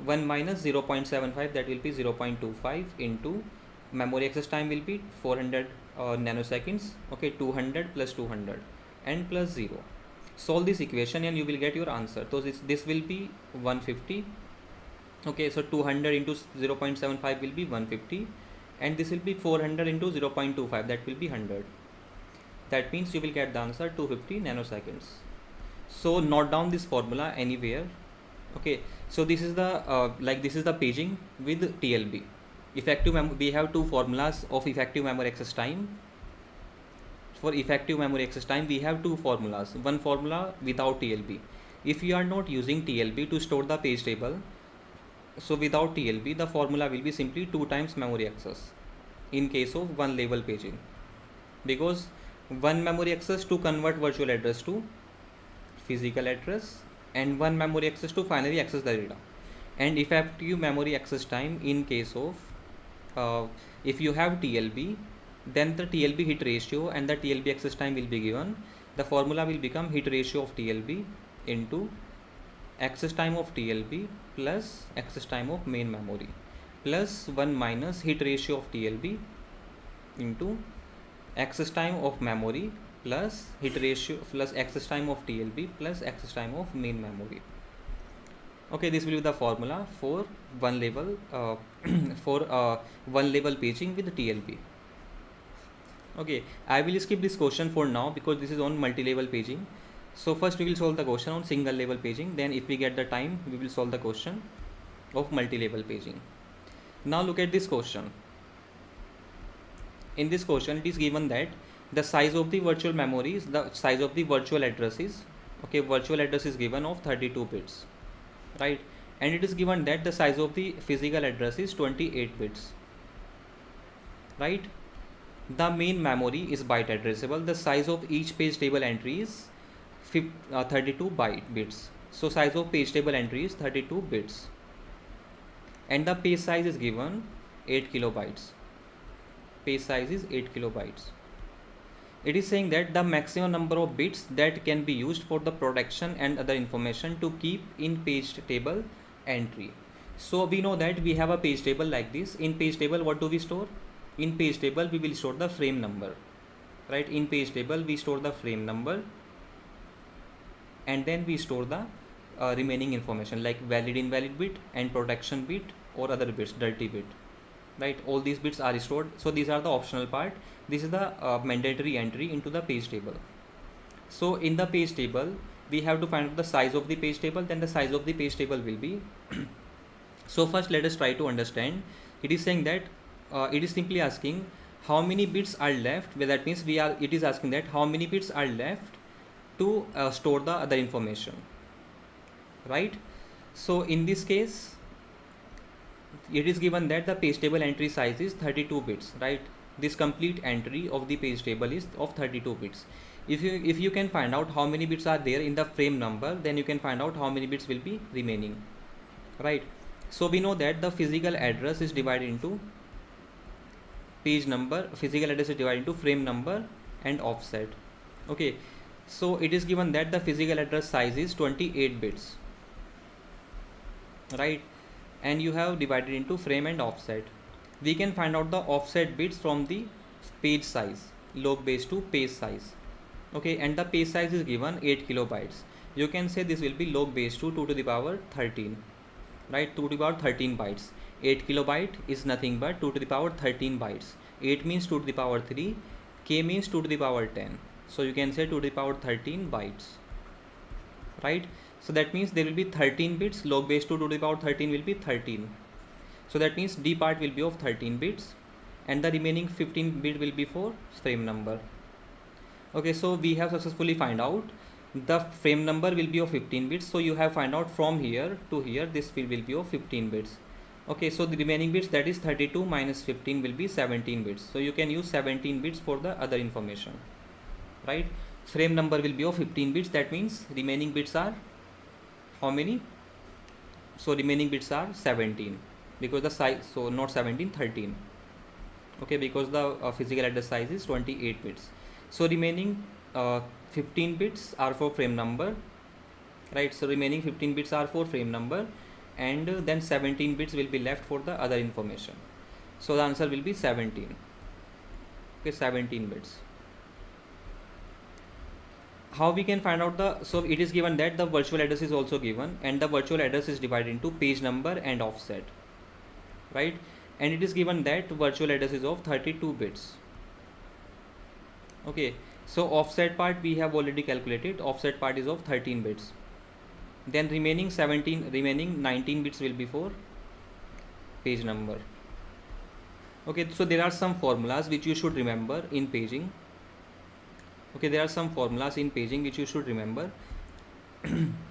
1 minus 0.75, that will be 0.25 into memory access time will be 400 nanoseconds. Okay, 200 plus 200 and plus 0. Solve this equation and you will get your answer. So this will be 150. Okay, so 200 into 0.75 will be 150 and this will be 400 into 0.25, that will be 100. That means you will get the answer 250 nanoseconds. So note down this formula anywhere. Okay, so this is the this is the paging with TLB. We have two formulas of effective memory access time. For effective memory access time we have two formulas. One formula without TLB. If you are not using TLB to store the page table, so without TLB the formula will be simply 2 times memory access in case of one level paging, because one memory access to convert virtual address to physical address and one memory access to finally access the data. And effective memory access time in case of if you have TLB, then the TLB hit ratio and the TLB access time will be given. The formula will become hit ratio of TLB into access time of TLB plus access time of main memory plus 1 minus hit ratio of TLB into access time of memory plus hit ratio plus access time of TLB plus access time of main memory. Okay, this will be the formula for one level one level paging with TLB. Okay, I will skip this question for now because this is on multi-level paging. So first we will solve the question on single level paging, then if we get the time we will solve the question of multi-level paging. Now look at this question. In this question it is given that the size of the virtual memory is the size of the virtual address is Okay, virtual address is given of 32 bits, right? And it is given that the size of the physical address is 28 bits, right? The main memory is byte addressable. The size of each page table entry is 32 bits. So size of page table entry is 32 bits. And the page size is given 8 kilobytes. Page size is 8 kilobytes. It is saying that the maximum number of bits that can be used for the protection and other information to keep in page table entry. So we know that we have a page table like this. In page table, what do we store? In page table, we will store the frame number, right? In page table, we store the frame number, and then we store the remaining information like valid invalid bit and protection bit or other bits, dirty bit, right? All these bits are stored. So these are the optional part. This is the mandatory entry into the page table. So in the page table, we have to find out the size of the page table. Then the size of the page table will be so first let us try to understand. It is saying that it is simply asking how many bits are left. Well, that means it is asking that how many bits are left to store the other information, right? So in this case, it is given that the page table entry size is 32 bits, right? This complete entry of the page table is of 32 bits. If you can find out how many bits are there in the frame number, then you can find out how many bits will be remaining, right? So we know that the physical address is divided into page number, physical address is divided into frame number and offset. Okay, so it is given that the physical address size is 28 bits, right? And you have divided into frame and offset. We can find out the offset bits from the page size, log base to page size. Okay, and the page size is given 8 kilobytes. You can say this will be log base to 2 to the power 13, right? 2 to the power 13 bytes. 8 kilobyte is nothing but 2 to the power 13 bytes. 8 means 2 to the power 3, k means 2 to the power 10. So you can say 2 to the power 13 bytes, right? So that means there will be 13 bits. Log base to 2 to the power 13 will be 13. So that means D part will be of 13 bits and the remaining 15 bit will be for frame number. Okay, so we have successfully find out the frame number will be of 15 bits. So you have find out from here to here, this will be of 15 bits. Okay, so the remaining bits, that is 32 minus 15 will be 17 bits. So you can use 17 bits for the other information, right? Frame number will be of 15 bits. That means remaining bits are how many? So remaining bits are 17 because the size, so not 17, 13. Okay, because the physical address size is 28 bits. So remaining 15 bits are for frame number, right? So remaining 15 bits are for frame number, and then 17 bits will be left for the other information. So the answer will be 17. Okay, 17 bits. How we can find out the, so it is given that the virtual address is also given and the virtual address is divided into page number and offset, right? And it is given that virtual address is of 32 bits. Okay, so offset part we have already calculated. Offset part is of 13 bits. Then remaining 19 bits will be for page number. Okay, so there are some formulas which you should remember in paging. Okay, there are some formulas in paging which you should remember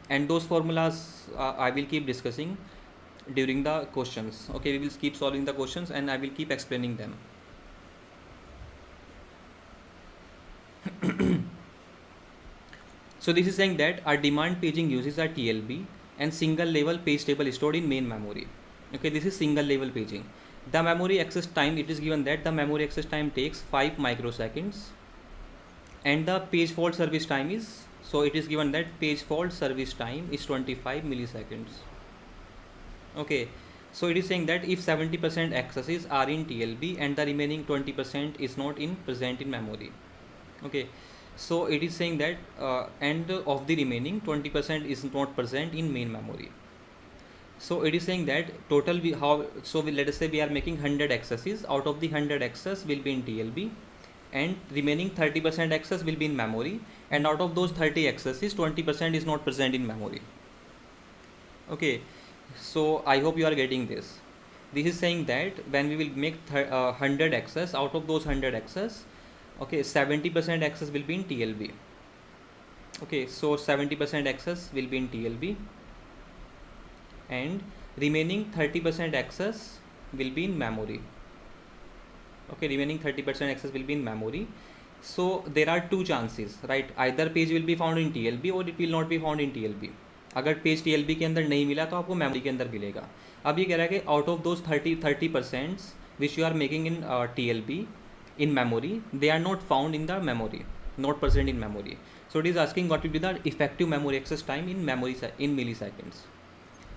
and those formulas I will keep discussing during the questions. Okay, we will keep solving the questions and I will keep explaining them. So this is saying that our demand paging uses a TLB and single level page table stored in main memory. Okay, this is single level paging. The memory access time, it is given that the memory access time takes 5 microseconds and the page fault service time is, so it is given that page fault service time is 25 milliseconds. Okay, so it is saying that if 70% accesses are in TLB and the remaining 20% is not in present in memory. Okay, so it is saying that and of the remaining 20% is not present in main memory. So it is saying that total let us say we are making 100 accesses. Out of the 100 access will be in TLB and remaining 30% access will be in memory, and out of those 30 accesses 20% is not present in memory. Okay, so I hope you are getting this. This is saying that when we will make 100 access, out of those 100 access, okay, 70% access will be in TLB Okay, so 70% access will be in TLB and remaining 30% access will be in memory. Okay, remaining 30% access will be in memory. So there are two chances, right? Either page will be found in TLB or it will not be found in TLB. अगर page TLB के अंदर नहीं मिला तो आपको memory के अंदर मिलेगा. अब ये कह रहा है कि out of those 30% which you are making in TLB in memory, they are not found in the memory, not present in memory. So it is asking what will be the effective memory access time in memory in milliseconds.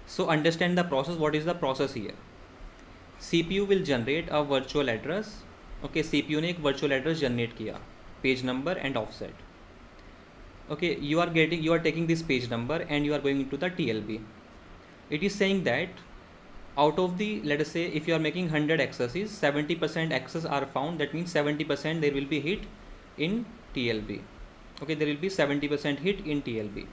So understand the process. What is the process here? CPU will generate a virtual address. Okay, CPU ने एक virtual address generate किया, page number and offset. Okay, you are taking this page number and you are going into the TLB. It is saying that out of the, let us say if you are making 100 accesses, 70% access are found. That means 70% there will be hit in TLB. Okay, there will be 70% hit in TLB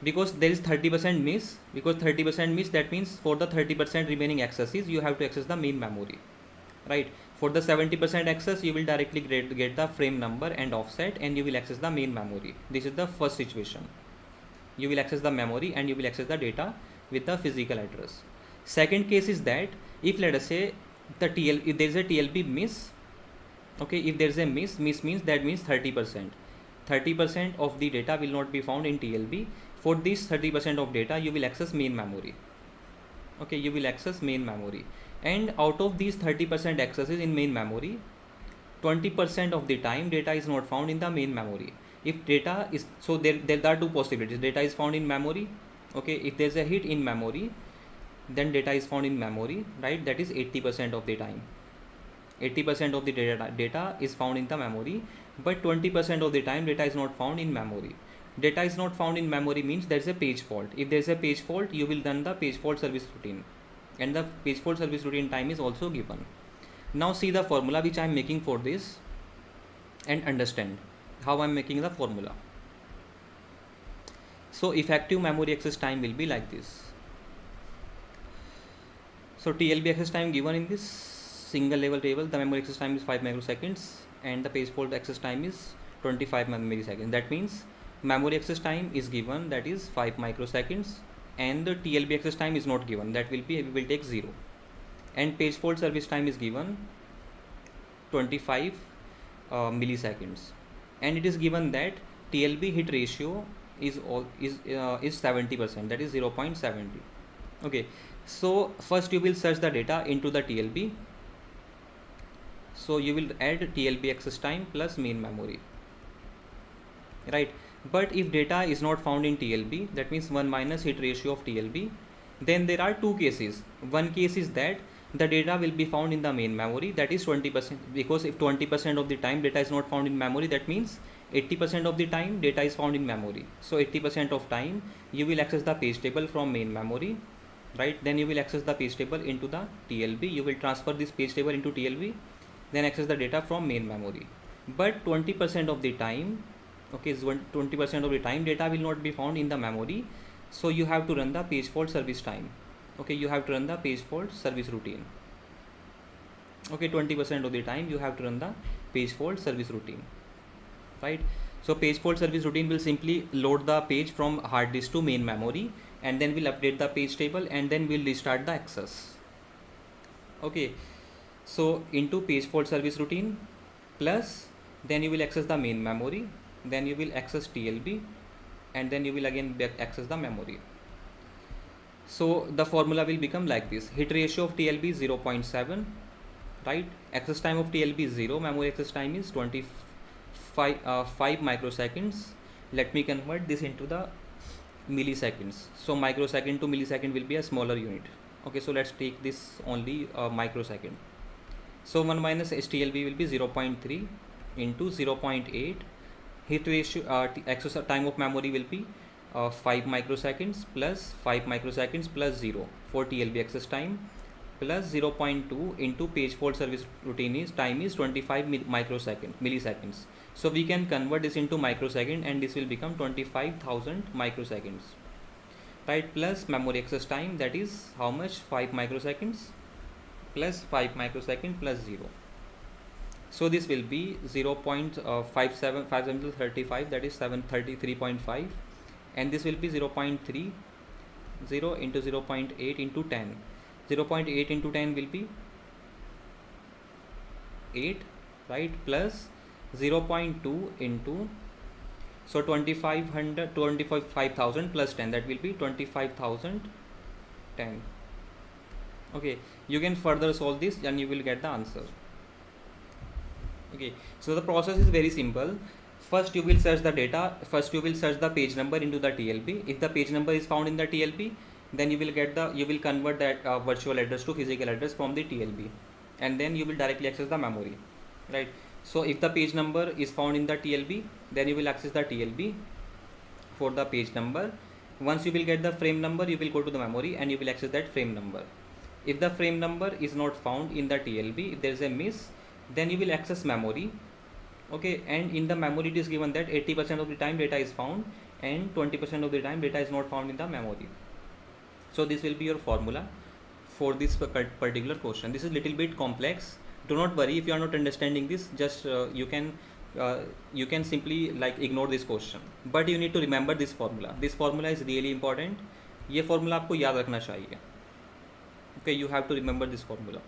because there is 30% miss. Because 30% miss, that means for the 30% remaining accesses you have to access the main memory, right? For the 70% access you will directly get the frame number and offset and you will access the main memory. This is the first situation. You will access the memory and you will access the data with the physical address. Second case is that if let us say if there is a TLB miss, okay, if there is a miss means that means 30% of the data will not be found in TLB. For this 30% of data you will access main memory. Okay, you will access main memory, and out of these 30% accesses in main memory, 20% of the time data is not found in the main memory. If data is, so there are two possibilities. Data is found in memory. Okay, if there is a hit in memory, then data is found in memory, right? That is 80% of the time. 80% of the data is found in the memory, but 20% of the time data is not found in memory. Data is not found in memory means there is a page fault. If there is a page fault, you will run the page fault service routine, and the page fault service routine time is also given. Now see the formula which I am making for this and understand how I am making the formula. So effective memory access time will be like this. So TLB access time given in this single level table, the memory access time is 5 microseconds and the page fault access time is 25 milliseconds. That means memory access time is given, that is 5 microseconds, and the TLB access time is not given, that will be, we will take 0, and page fault service time is given 25 milliseconds, and it is given that TLB hit ratio is 70%, that is 0.70. Okay, so first you will search the data into the TLB. So you will add TLB access time plus main memory, right? But if data is not found in TLB, that means 1 minus hit ratio of TLB, then there are two cases. One case is that the data will be found in the main memory, that is 20%, because if 20% of the time data is not found in memory, that means 80% of the time data is found in memory. So 80% of time you will access the page table from main memory, right? Then you will access the page table into the TLB. You will transfer this page table into TLB, then access the data from main memory. But 20% of the time, okay, 20% of the time data will not be found in the memory, so you have to run the page fault service time. Okay, you have to run the page fault service routine. Okay, 20% of the time you have to run the page fault service routine, right? So page fault service routine will simply load the page from hard disk to main memory, and then we'll update the page table, and then we'll restart the access. Okay, so into page fault service routine plus, then you will access the main memory, then you will access TLB, and then you will again access the memory. So the formula will become like this: hit ratio of TLB is 0.7, right? Access time of TLB is 0, memory access time is 5 microseconds. Let me convert this into the milliseconds. So microsecond to millisecond will be a smaller unit. Okay, so let's take this only microsecond. So 1 minus STLB will be 0.3 into 0.8. Hit ratio, access time of memory will be 5 microseconds plus 5 microseconds plus 0 for TLB access time, plus 0.2 into page fault service routine is time is 25 milliseconds. So we can convert this into microsecond, and this will become 25,000 microseconds, right? Plus memory access time, that is how much? 5 microseconds plus 5 microseconds plus 0. So this will be 0.57 to 35, that is 733.5, and this will be 0.30 into 0.8 into 10. 0.8 into 10 will be 8, right, plus 0.2 into, so 25,000 plus 10, that will be 25,010. Okay, you can further solve this and you will get the answer. Okay, so the process is very simple. First you will search the data, first you will search the page number into the TLB. If the page number is found in the TLB, then you will convert that virtual address to physical address from the TLB, and then you will directly access the memory, right? So if the page number is found in the TLB, then you will access the TLB for the page number. Once you will get the frame number, you will go to the memory and you will access that frame number. If the frame number is not found in the TLB, if there is a miss, then you will access memory. Okay, and in the memory it is given that 80% of the time data is found and 20% of the time data is not found in the memory. So this will be your formula for this particular question. This is little bit complex. Do not worry if you are not understanding this, just you can simply like ignore this question, but you need to remember this formula. This formula is really important. ये formula आपको याद रखना चाहिए. Okay, you have to remember this formula.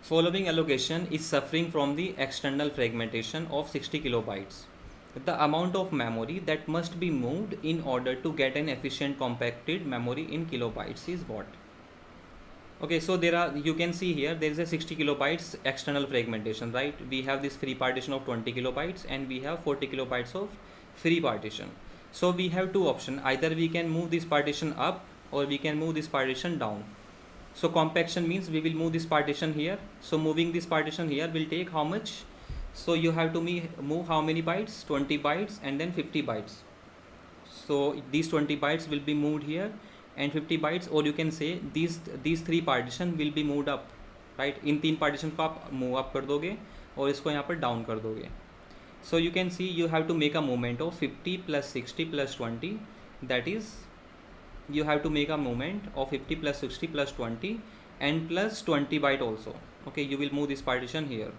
Following allocation is suffering from the external fragmentation of 60 kilobytes. The amount of memory that must be moved in order to get an efficient compacted memory in kilobytes is what? Okay, so you can see here there is a 60 kilobytes external fragmentation, right? We have this free partition of 20 kilobytes and we have 40 kilobytes of free partition. So we have two options, either we can move this partition up or we can move this partition down. So compaction means we will move this partition here. So moving this partition here will take how much? So you have to move how many bytes? 20 bytes and then 50 bytes. So these 20 bytes will be moved here and 50 bytes, or you can say these three partition will be moved up, right? इन तीन partition को आप move up कर दोगे और इसको यहाँ पर down कर दोगे. So you can see you have to make a movement of 50 plus 60 plus 20, that is you have to make a movement of 50 plus 60 plus 20 and plus 20 byte also. Okay, you will move this partition here.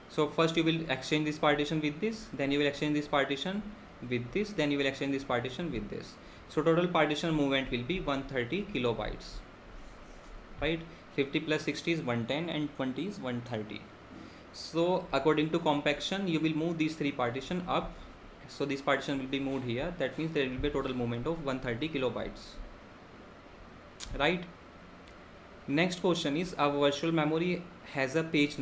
So first you will exchange this partition with this, then you will exchange this partition with this, then you will exchange this partition with this. So total partition movement will be 130 kilobytes, right? 50 plus 60 is 110 and 20 is 130. So according to compaction, you will move these three partition up. So this partition will be moved here. That means there will be a total movement of 130 kilobytes, right? Next question is, our virtual memory has a page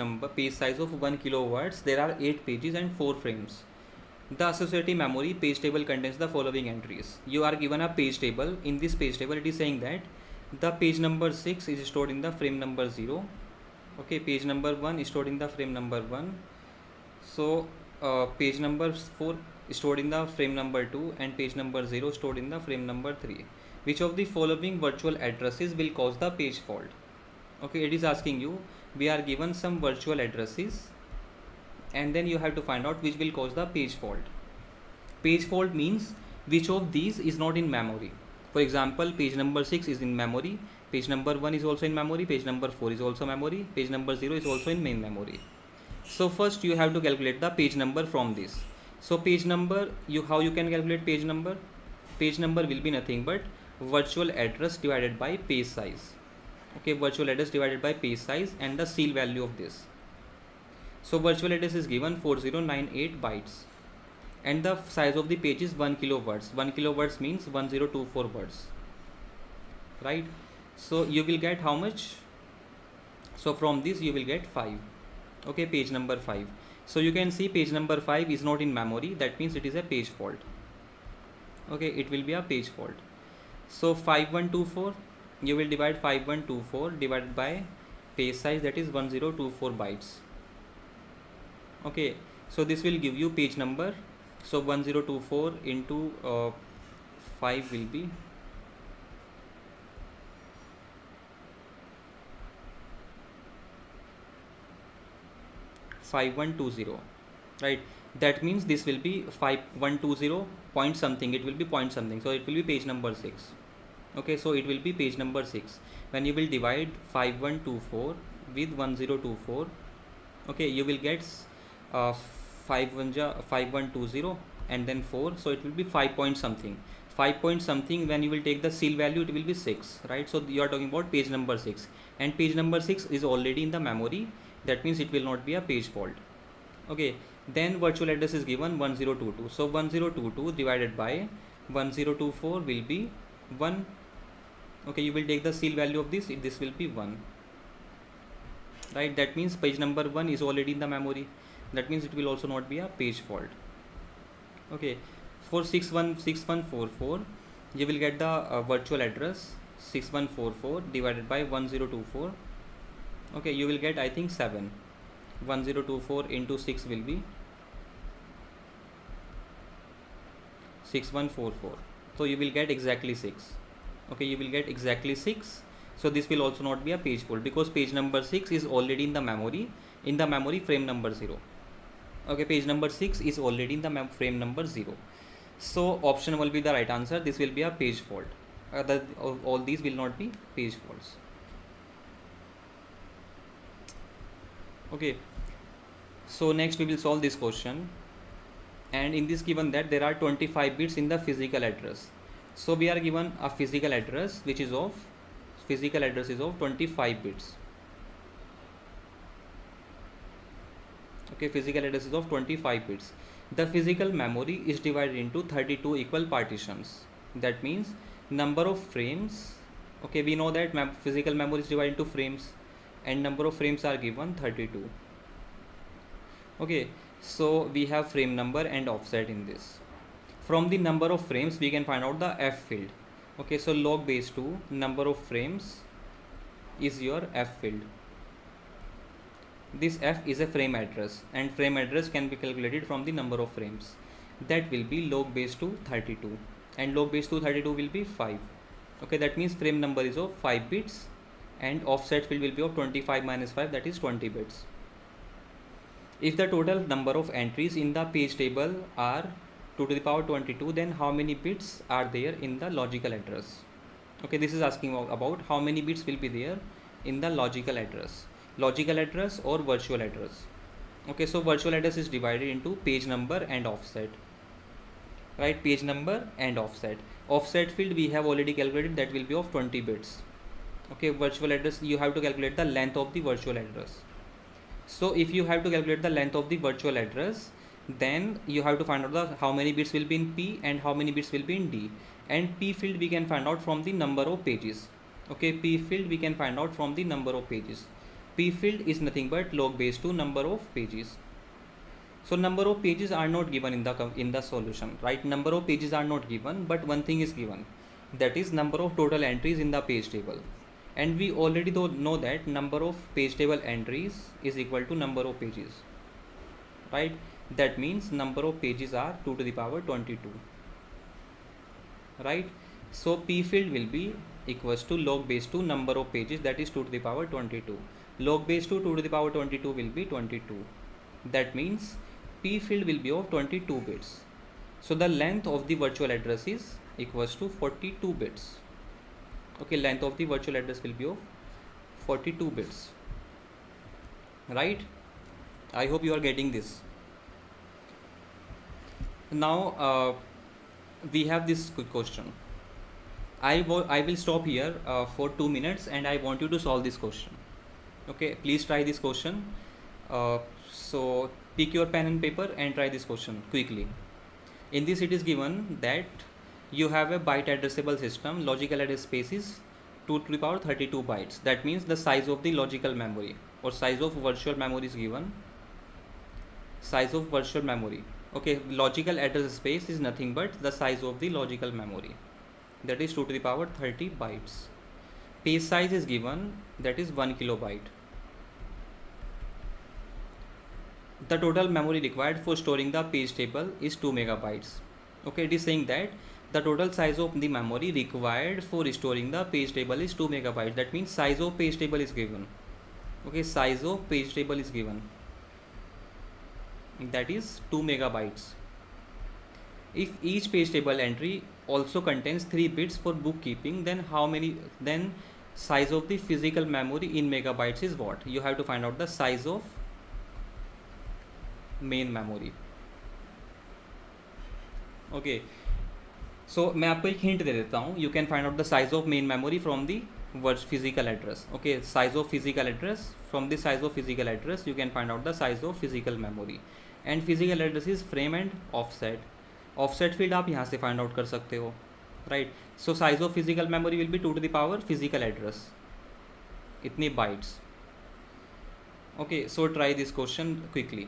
size of 1 kilobytes. There are 8 pages and 4 frames. The associative memory page table contains the following entries. You are given a page table. In this page table, it is saying that the page number 6 is stored in the frame number 0. Okay, page number 1 is stored in the frame number 1. So page number 4 is stored in the frame number 2 and page number 0 stored in the frame number 3. Which of the following virtual addresses will cause the page fault? Okay, it is asking you, we are given some virtual addresses and then you have to find out which will cause the page fault. Page fault means which of these is not in memory. For example, page number 6 is in memory, page number 1 is also in memory, page number 4 is also memory, page number 0 is also in main memory. So first you have to calculate the page number from this. So page number, how you can calculate page number? Page number will be nothing but virtual address divided by page size. Okay, virtual address divided by page size and the seal value of this. So virtual address is given 4098 bytes and the size of the page is 1 kilobytes. 1 kilobytes means 1024 words, right? So you will get how much? So from this you will get 5. Okay, page number 5. So you can see page number 5 is not in memory. That means it is a page fault. Okay, it will be a page fault. So 5124, you will divide 5124 divided by page size, that is 1024 bytes. Okay, so this will give you page number. So 1024 into 5 will be 5120, right? That means this will be 5120 point something, it will be point something, so it will be page number 6. Okay, so it will be page number 6. When you will divide 5124 with 1024, okay, you will get 5120 and then 4, so it will be 5 point something. 5 point something, when you will take the seal value, it will be 6, right? So you are talking about page number 6, and page number 6 is already in the memory. That means it will not be a page fault. Okay, then virtual address is given 1022. So 1022 divided by 1024 will be 1. Okay, you will take the seal value of this, this will be 1, right? That means page number 1 is already in the memory. That means it will also not be a page fault. Okay, for 6144 you will get the virtual address 6144 divided by 1024. Okay, you will get, I think, 7. 1024 into 6 will be 6144, so you will get exactly 6. Okay, you will get exactly 6. So this will also not be a page fault because page number 6 is already in the memory frame number 0. Okay, page number 6 is already in the frame number 0. So option will be the right answer. This will be a page fault. All these will not be page faults. Okay, so next we will solve this question, and in this given that there are 25 bits in the physical address. So we are given a physical address is of 25 bits. Okay, physical address is of 25 bits. The physical memory is divided into 32 equal partitions. That means number of frames. Okay, we know that physical memory is divided into frames, and number of frames are given 32. Okay, so we have frame number and offset in this. From the number of frames we can find out the f field. Okay, so log base 2 number of frames is your f field. This f is a frame address, and frame address can be calculated from the number of frames. That will be log base 2 32, and log base 2 32 will be 5. Okay, that means frame number is of 5 bits and offset field will be of 25 minus 5, that is 20 bits. If the total number of entries in the page table are 2 to the power 22, then how many bits are there in the logical address? Okay, this is asking about how many bits will be there in the logical address or virtual address. Okay, so virtual address is divided into page number and offset, right? Page number and offset. Offset field we have already calculated, that will be of 20 bits. Okay, virtual address, you have to calculate the length of the virtual address. So if you have to calculate the length of the virtual address, then you have to find out how many bits will be in P and how many bits will be in D. And P field we can find out from the number of pages. Okay, P field we can find out from the number of pages. P field is nothing but log base 2 number of pages. So number of pages are not given in the solution, right? Number of pages are not given, but one thing is given, that is number of total entries in the page table. And we already know that number of page table entries is equal to number of pages, right? That means number of pages are 2 to the power 22, right? So P field will be equals to log base 2 number of pages, that is 2 to the power 22. Log base 2 to the power 22 will be 22. That means P field will be of 22 bits. So the length of the virtual address is equals to 42 bits. Okay, length of the virtual address will be of 42 bits, right? I hope you are getting this. Now we have this question. I will stop here for 2 minutes and I want you to solve this question. Okay, please try this question. So pick your pen and paper and try this question quickly. In this it is given that you have a byte addressable system, logical address space is 2 to the power 32 bytes. That means the size of the logical memory or size of virtual memory is given. Size of virtual memory. Okay, logical address space is nothing but the size of the logical memory, that is 2 to the power 30 bytes. Page size is given, that is 1 kilobyte. The total memory required for storing the page table is 2 megabytes. Okay, it is saying that the total size of the memory required for storing the page table is 2 megabytes. That means size of page table is given. Okay, size of page table is given, that is 2 megabytes. If each page table entry also contains 3 bits for bookkeeping, then size of the physical memory in megabytes is what? You have to find out the size of main memory. Okay, so मैं आपको एक hint दे देता हूँ. You can find out the size of main memory from the physical address. Okay, size of physical address. From the size of physical address you can find out the size of physical memory. And physical address is frame and offset. Offset field आप यहाँ से find out कर सकते हो, right? So size of physical memory will be 2 to the power physical address, इतनी bytes. Okay, so try this question quickly.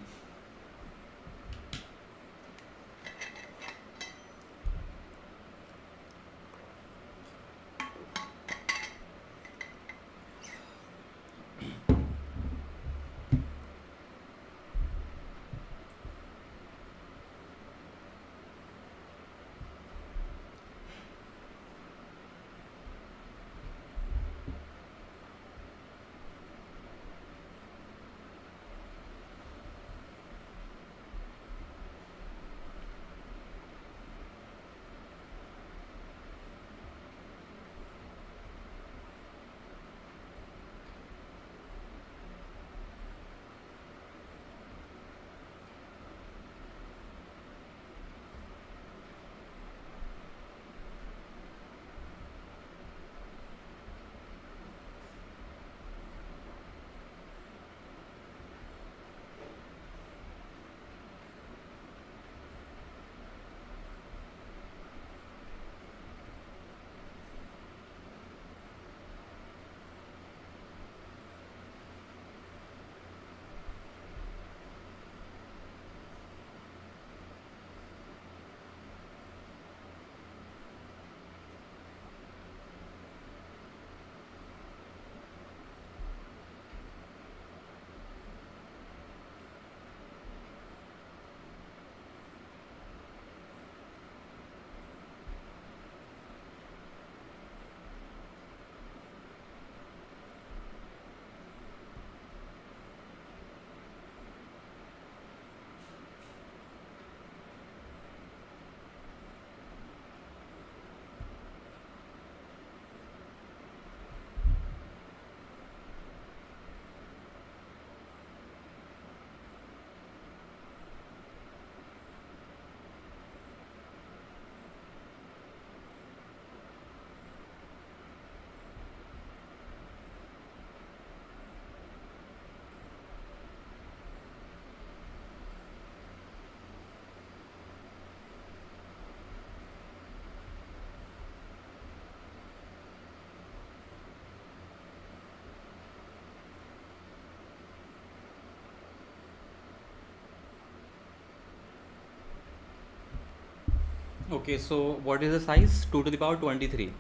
Okay, so what is the size? 2 to the power 23.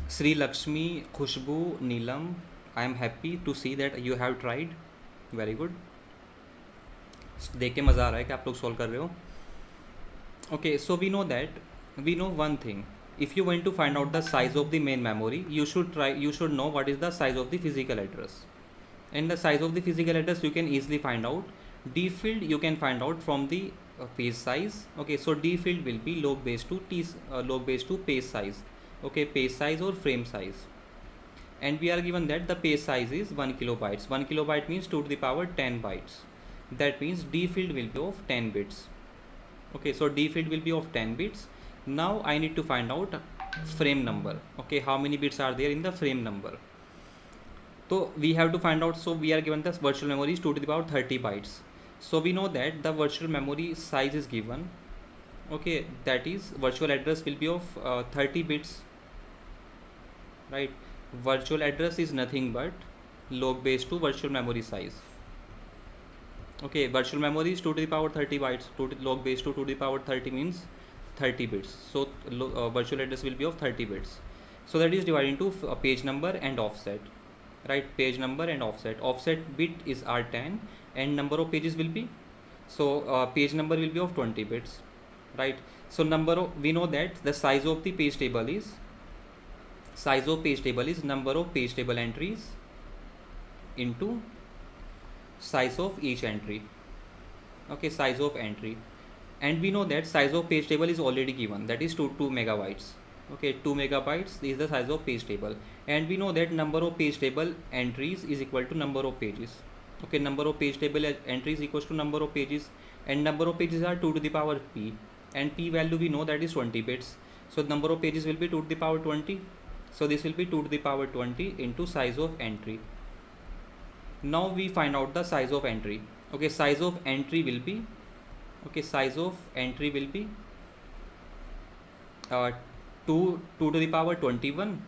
Sri Lakshmi, Khushbu, Neelam, I am happy to see that you have tried. Very good. देख के मज़ा आ रहा है कि आप लोग solve कर रहे हो. Okay, so we know one thing. If you want to find out the size of the main memory, you should know what is the size of the physical address. And the size of the physical address you can easily find out. D field you can find out from the page size. Okay, so D field will be log base to log base to page size. Okay, page size or frame size. And we are given that the page size is 1 kilobytes. 1 kilobyte means 2 to the power 10 bytes. That means D field will be of 10 bits. Okay, so D field will be of 10 bits. Now I need to find out frame number. Okay, how many bits are there in the frame number? So we have to find out. So we are given this virtual memory is 2 to the power 30 bytes. So we know that the virtual memory size is given. Okay, that is virtual address will be of 30 bits, right? Virtual address is nothing but log base to virtual memory size. Okay, virtual memory is 2 to the power 30 bytes. Log base to 2 to the power 30 means 30 bits. So virtual address will be of 30 bits. So that is divided into page number and offset, right? Page number and offset. Offset bit is R10 and number of pages will be, so page number will be of 20 bits, right? So we know that the size of the page table is number of page table entries into size of each entry. Okay, size of entry. and we know that size of page table is already given, that is 2 megabytes. Okay, 2 megabytes is the size of page table, and we know that number of page table entries is equal to number of pages. Okay, number of page table entries equals to number of pages, and number of pages are 2 to the power p, and p value we know that is 20 bits. So number of pages will be 2 to the power 20. So this will be 2 to the power 20 into size of entry. Now we find out the size of entry. Okay, size of entry will be, okay, size of entry will be 2 to the power 21.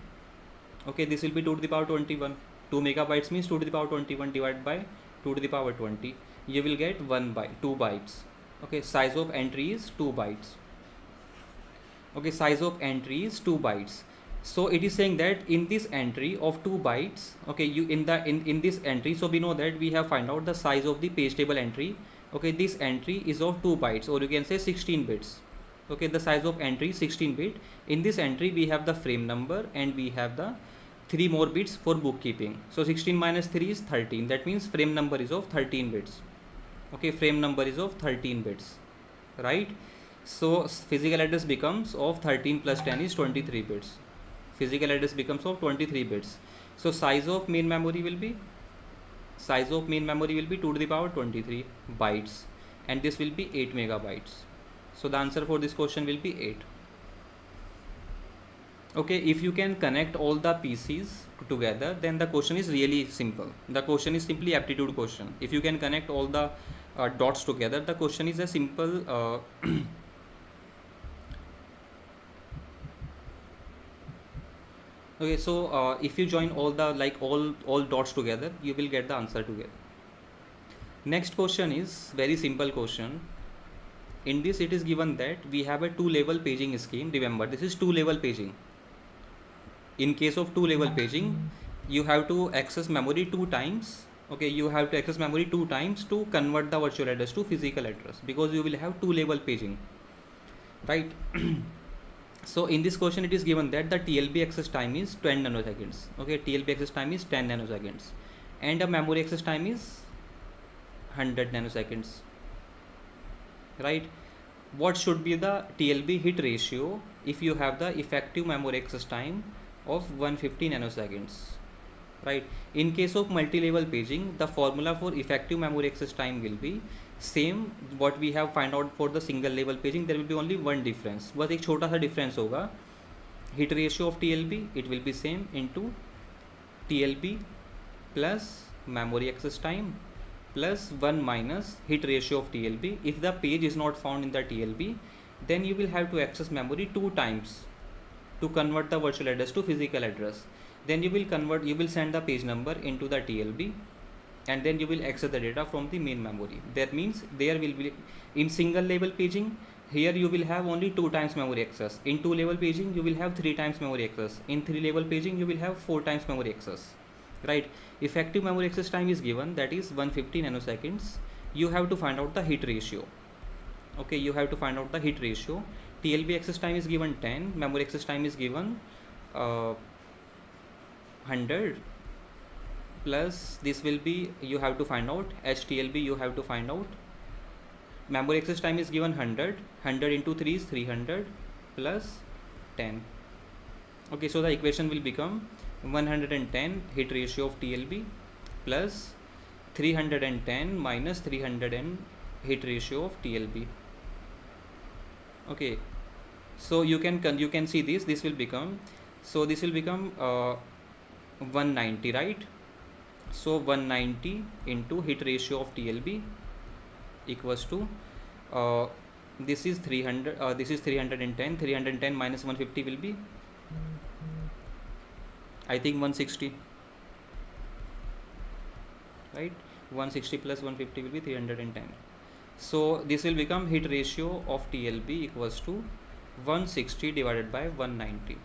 Okay, this will be 2 to the power 21. 2 megabytes means 2 to the power 21 divided by 2 to the power 20. You will get 2 bytes. Okay, size of entry is 2 bytes. Okay, size of entry is 2 bytes. So it is saying that in this entry of 2 bytes, okay, you in this entry, so we know that we have find out the size of the page table entry. Okay, this entry is of 2 bytes, or you can say 16 bits. Okay, the size of entry 16 bit. In this entry we have the frame number, and we have the 3 more bits for bookkeeping. So 16 minus 3 is 13. That means frame number is of 13 bits. Okay, frame number is of 13 bits, right? So physical address becomes of 13 plus 10 is 23 bits. Physical address becomes of 23 bits. So size of main memory will be 2 to the power 23 bytes, and this will be 8 megabytes. So the answer for this question will be 8. Okay, if you can connect all the pieces together, then the question is really simple. The question is simply aptitude question. If you can connect all the dots together, the question is a simple okay, so if you join all the all dots together, you will get the answer together. Next question is very simple question. In this it is given that we have a 2-level paging scheme. Remember, this is 2-level paging. In case of 2-level paging, you have to access memory 2 times. Okay, you have to access memory 2 times to convert the virtual address to physical address, because you will have 2-level paging, right? So in this question it is given that the TLB access time is 10 nanoseconds. Okay, TLB access time is 10 nanoseconds, and the memory access time is 100 nanoseconds, right? What should be the TLB hit ratio if you have the effective memory access time of 150 nanoseconds, right? In case of multi-level paging, the formula for effective memory access time will be same what we have find out for the single level paging. There will be only one difference, बस एक छोटा सा difference होगा. Hit ratio of TLB, it will be same into TLB plus memory access time plus 1 minus hit ratio of TLB. If the page is not found in the TLB, then you will have to access memory 2 times to convert the virtual address to physical address. Then you will send the page number into the TLB, and then you will access the data from the main memory. That means there will be, in single level paging, here you will have only 2 times memory access. In 2-level paging you will have 3 times memory access. In 3-level paging you will have 4 times memory access, right? Effective memory access time is given, that is 150 nanoseconds. You have to find out the hit ratio. Okay, you have to find out the hit ratio. TLB access time is given 10, memory access time is given 100, plus this will be, you have to find out HTLB, you have to find out. Memory access time is given 100 into 3 is 300 plus 10. Okay, so the equation will become 110 hit ratio of TLB plus 310 minus 300 and hit ratio of TLB. Okay, so you can see this will become, so this will become 190, right? So 190 into hit ratio of TLB equals to this is 300, this is 310. 310 minus 150 will be, I think, 160, right? 160 plus 150 will be 310. So this will become hit ratio of TLB equals to 160 divided by 190.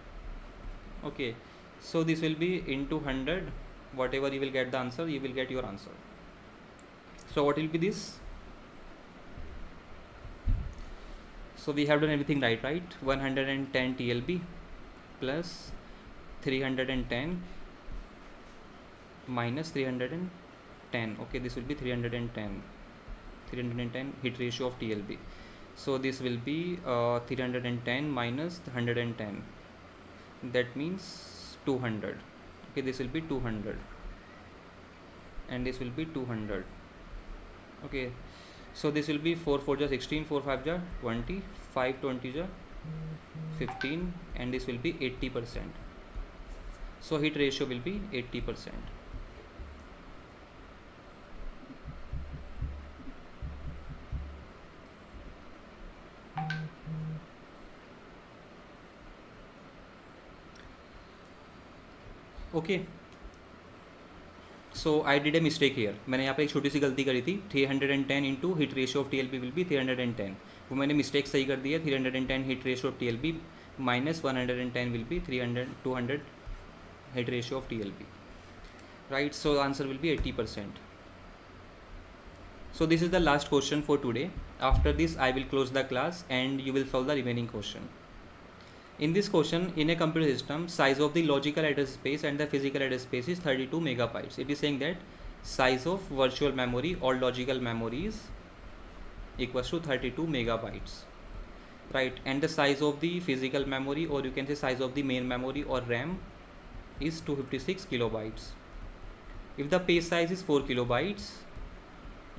Okay, so this will be into 100. Whatever you will get the answer, you will get your answer. So what will be this? So we have done everything right? 110 TLB plus 310 minus 310. Okay, this will be 310 hit ratio of TLB. So this will be 310 minus 110, that means 200. Okay, this will be 200 and this will be 200. Okay, so this will be 4 4 ja 16, 4 5 ja 20, 5 20 ja 15, and this will be 80%. So heat ratio will be 80%. Okay, so I did a mistake here. मैंने यहाँ पे एक छोटी सी गलती करी थी. 310 into heat ratio of TLB will be 310. वो मैंने मिस्टेक सही कर दी है. 310 heat ratio of TLB minus 110 will be 200 heat ratio of TLB. Right, so answer will be 80%. So this is the last question for today. After this I will close the class and you will solve the remaining question. In this question, in a computer system, size of the logical address space and the physical address space is 32 megabytes. It is saying that size of virtual memory or logical memory is equals to 32 megabytes, right? And the size of the physical memory, or you can say size of the main memory or RAM, is 256 kilobytes. If the page size is 4 kilobytes,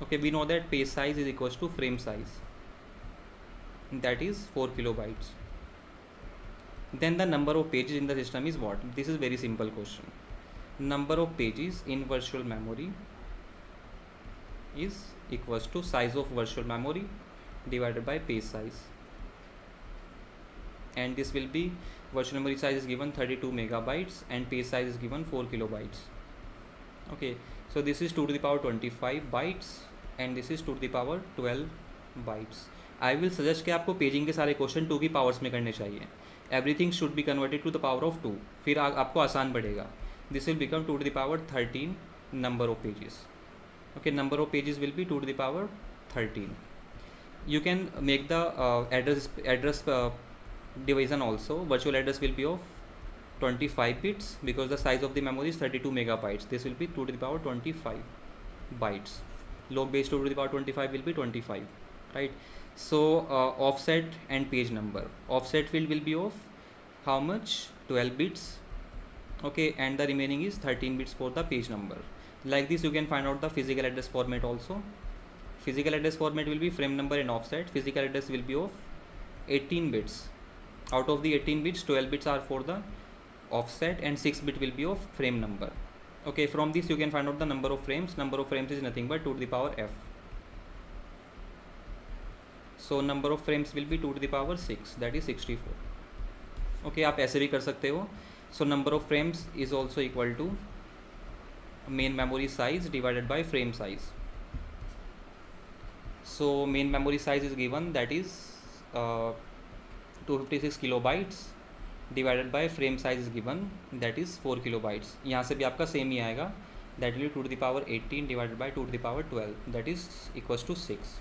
okay, we know that page size is equals to frame size, that is 4 kilobytes. Then the number of pages in the system is what? This is very simple question. Number of pages in virtual memory is equals to size of virtual memory divided by page size, and this will be virtual memory size is given 32 megabytes and page size is given 4 kilobytes. Okay, so this is 2 to the power 25 bytes and this is 2 to the power 12 bytes. I will suggest कि आपको paging के सारे question 2 की powers में करने चाहिए. Everything should be converted to the power of 2, फिर आपको आसान पड़ेगा. This will become 2 to the power 13 number of pages. Okay, number of pages will be 2 to the power 13. You can make the address division also. Virtual address will be of 25 bits because the size of the memory is 32 megabytes. This will be 2 to the power 25 bytes. Log base 2 to the power 25 will be 25, right? So offset and page number. Offset field will be of how much? 12 bits. Okay, and the remaining is 13 bits for the page number. Like this you can find out the physical address format also. Physical address format will be frame number and offset. Physical address will be of 18 bits. Out of the 18 bits, 12 bits are for the offset and 6 bit will be of frame number. Okay, from this you can find out the number of frames. Number of frames is nothing but 2 to the power f. So number of frames will be 2 to the power 6, that is 64. Okay, आप ऐसे भी कर सकते हो. So number of frames is also equal to main memory size divided by frame size. So main memory size is given, that is 256 kilobytes divided by frame size is given, that is 4 kilobytes. यहाँ से भी आपका same ही आएगा, that will be 2 to the power 18 divided by 2 to the power 12, that is equals to 6.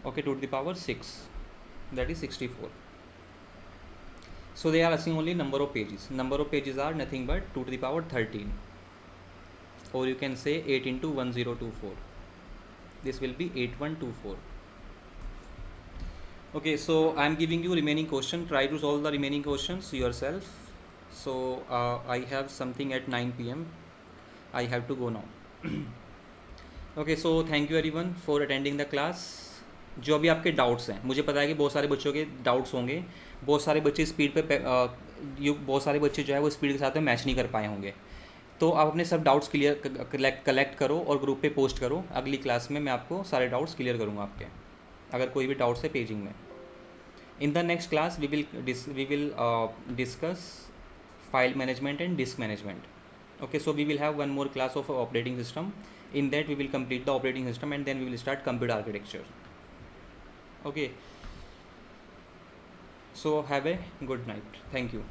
Okay, 2 to the power 6, that is 64. So they are asking only number of pages. Number of pages are nothing but 2 to the power 13, or you can say 8 into 1024. This will be 8124. Okay, so I am giving you remaining question. Try to solve the remaining questions yourself. So I have something at 9 PM. I have to go now. Okay, so thank you everyone for attending the class. जो भी आपके doubts हैं, मुझे पता है कि बहुत सारे बच्चों के डाउट्स होंगे. बहुत सारे बच्चे स्पीड पे बहुत सारे बच्चे जो है वो स्पीड के साथ में मैच नहीं कर पाए होंगे. तो आप अपने सब डाउट्स कलेक्ट करो और ग्रुप पे पोस्ट करो. अगली क्लास में मैं आपको सारे डाउट्स क्लियर करूँगा आपके, अगर कोई भी डाउट्स है पेजिंग में. In the next class we will discuss file management and disk management. Okay, so we will have one more class of operating system. In that we will complete the operating system and then we will start computer architecture. Okay, so have a good night. Thank you.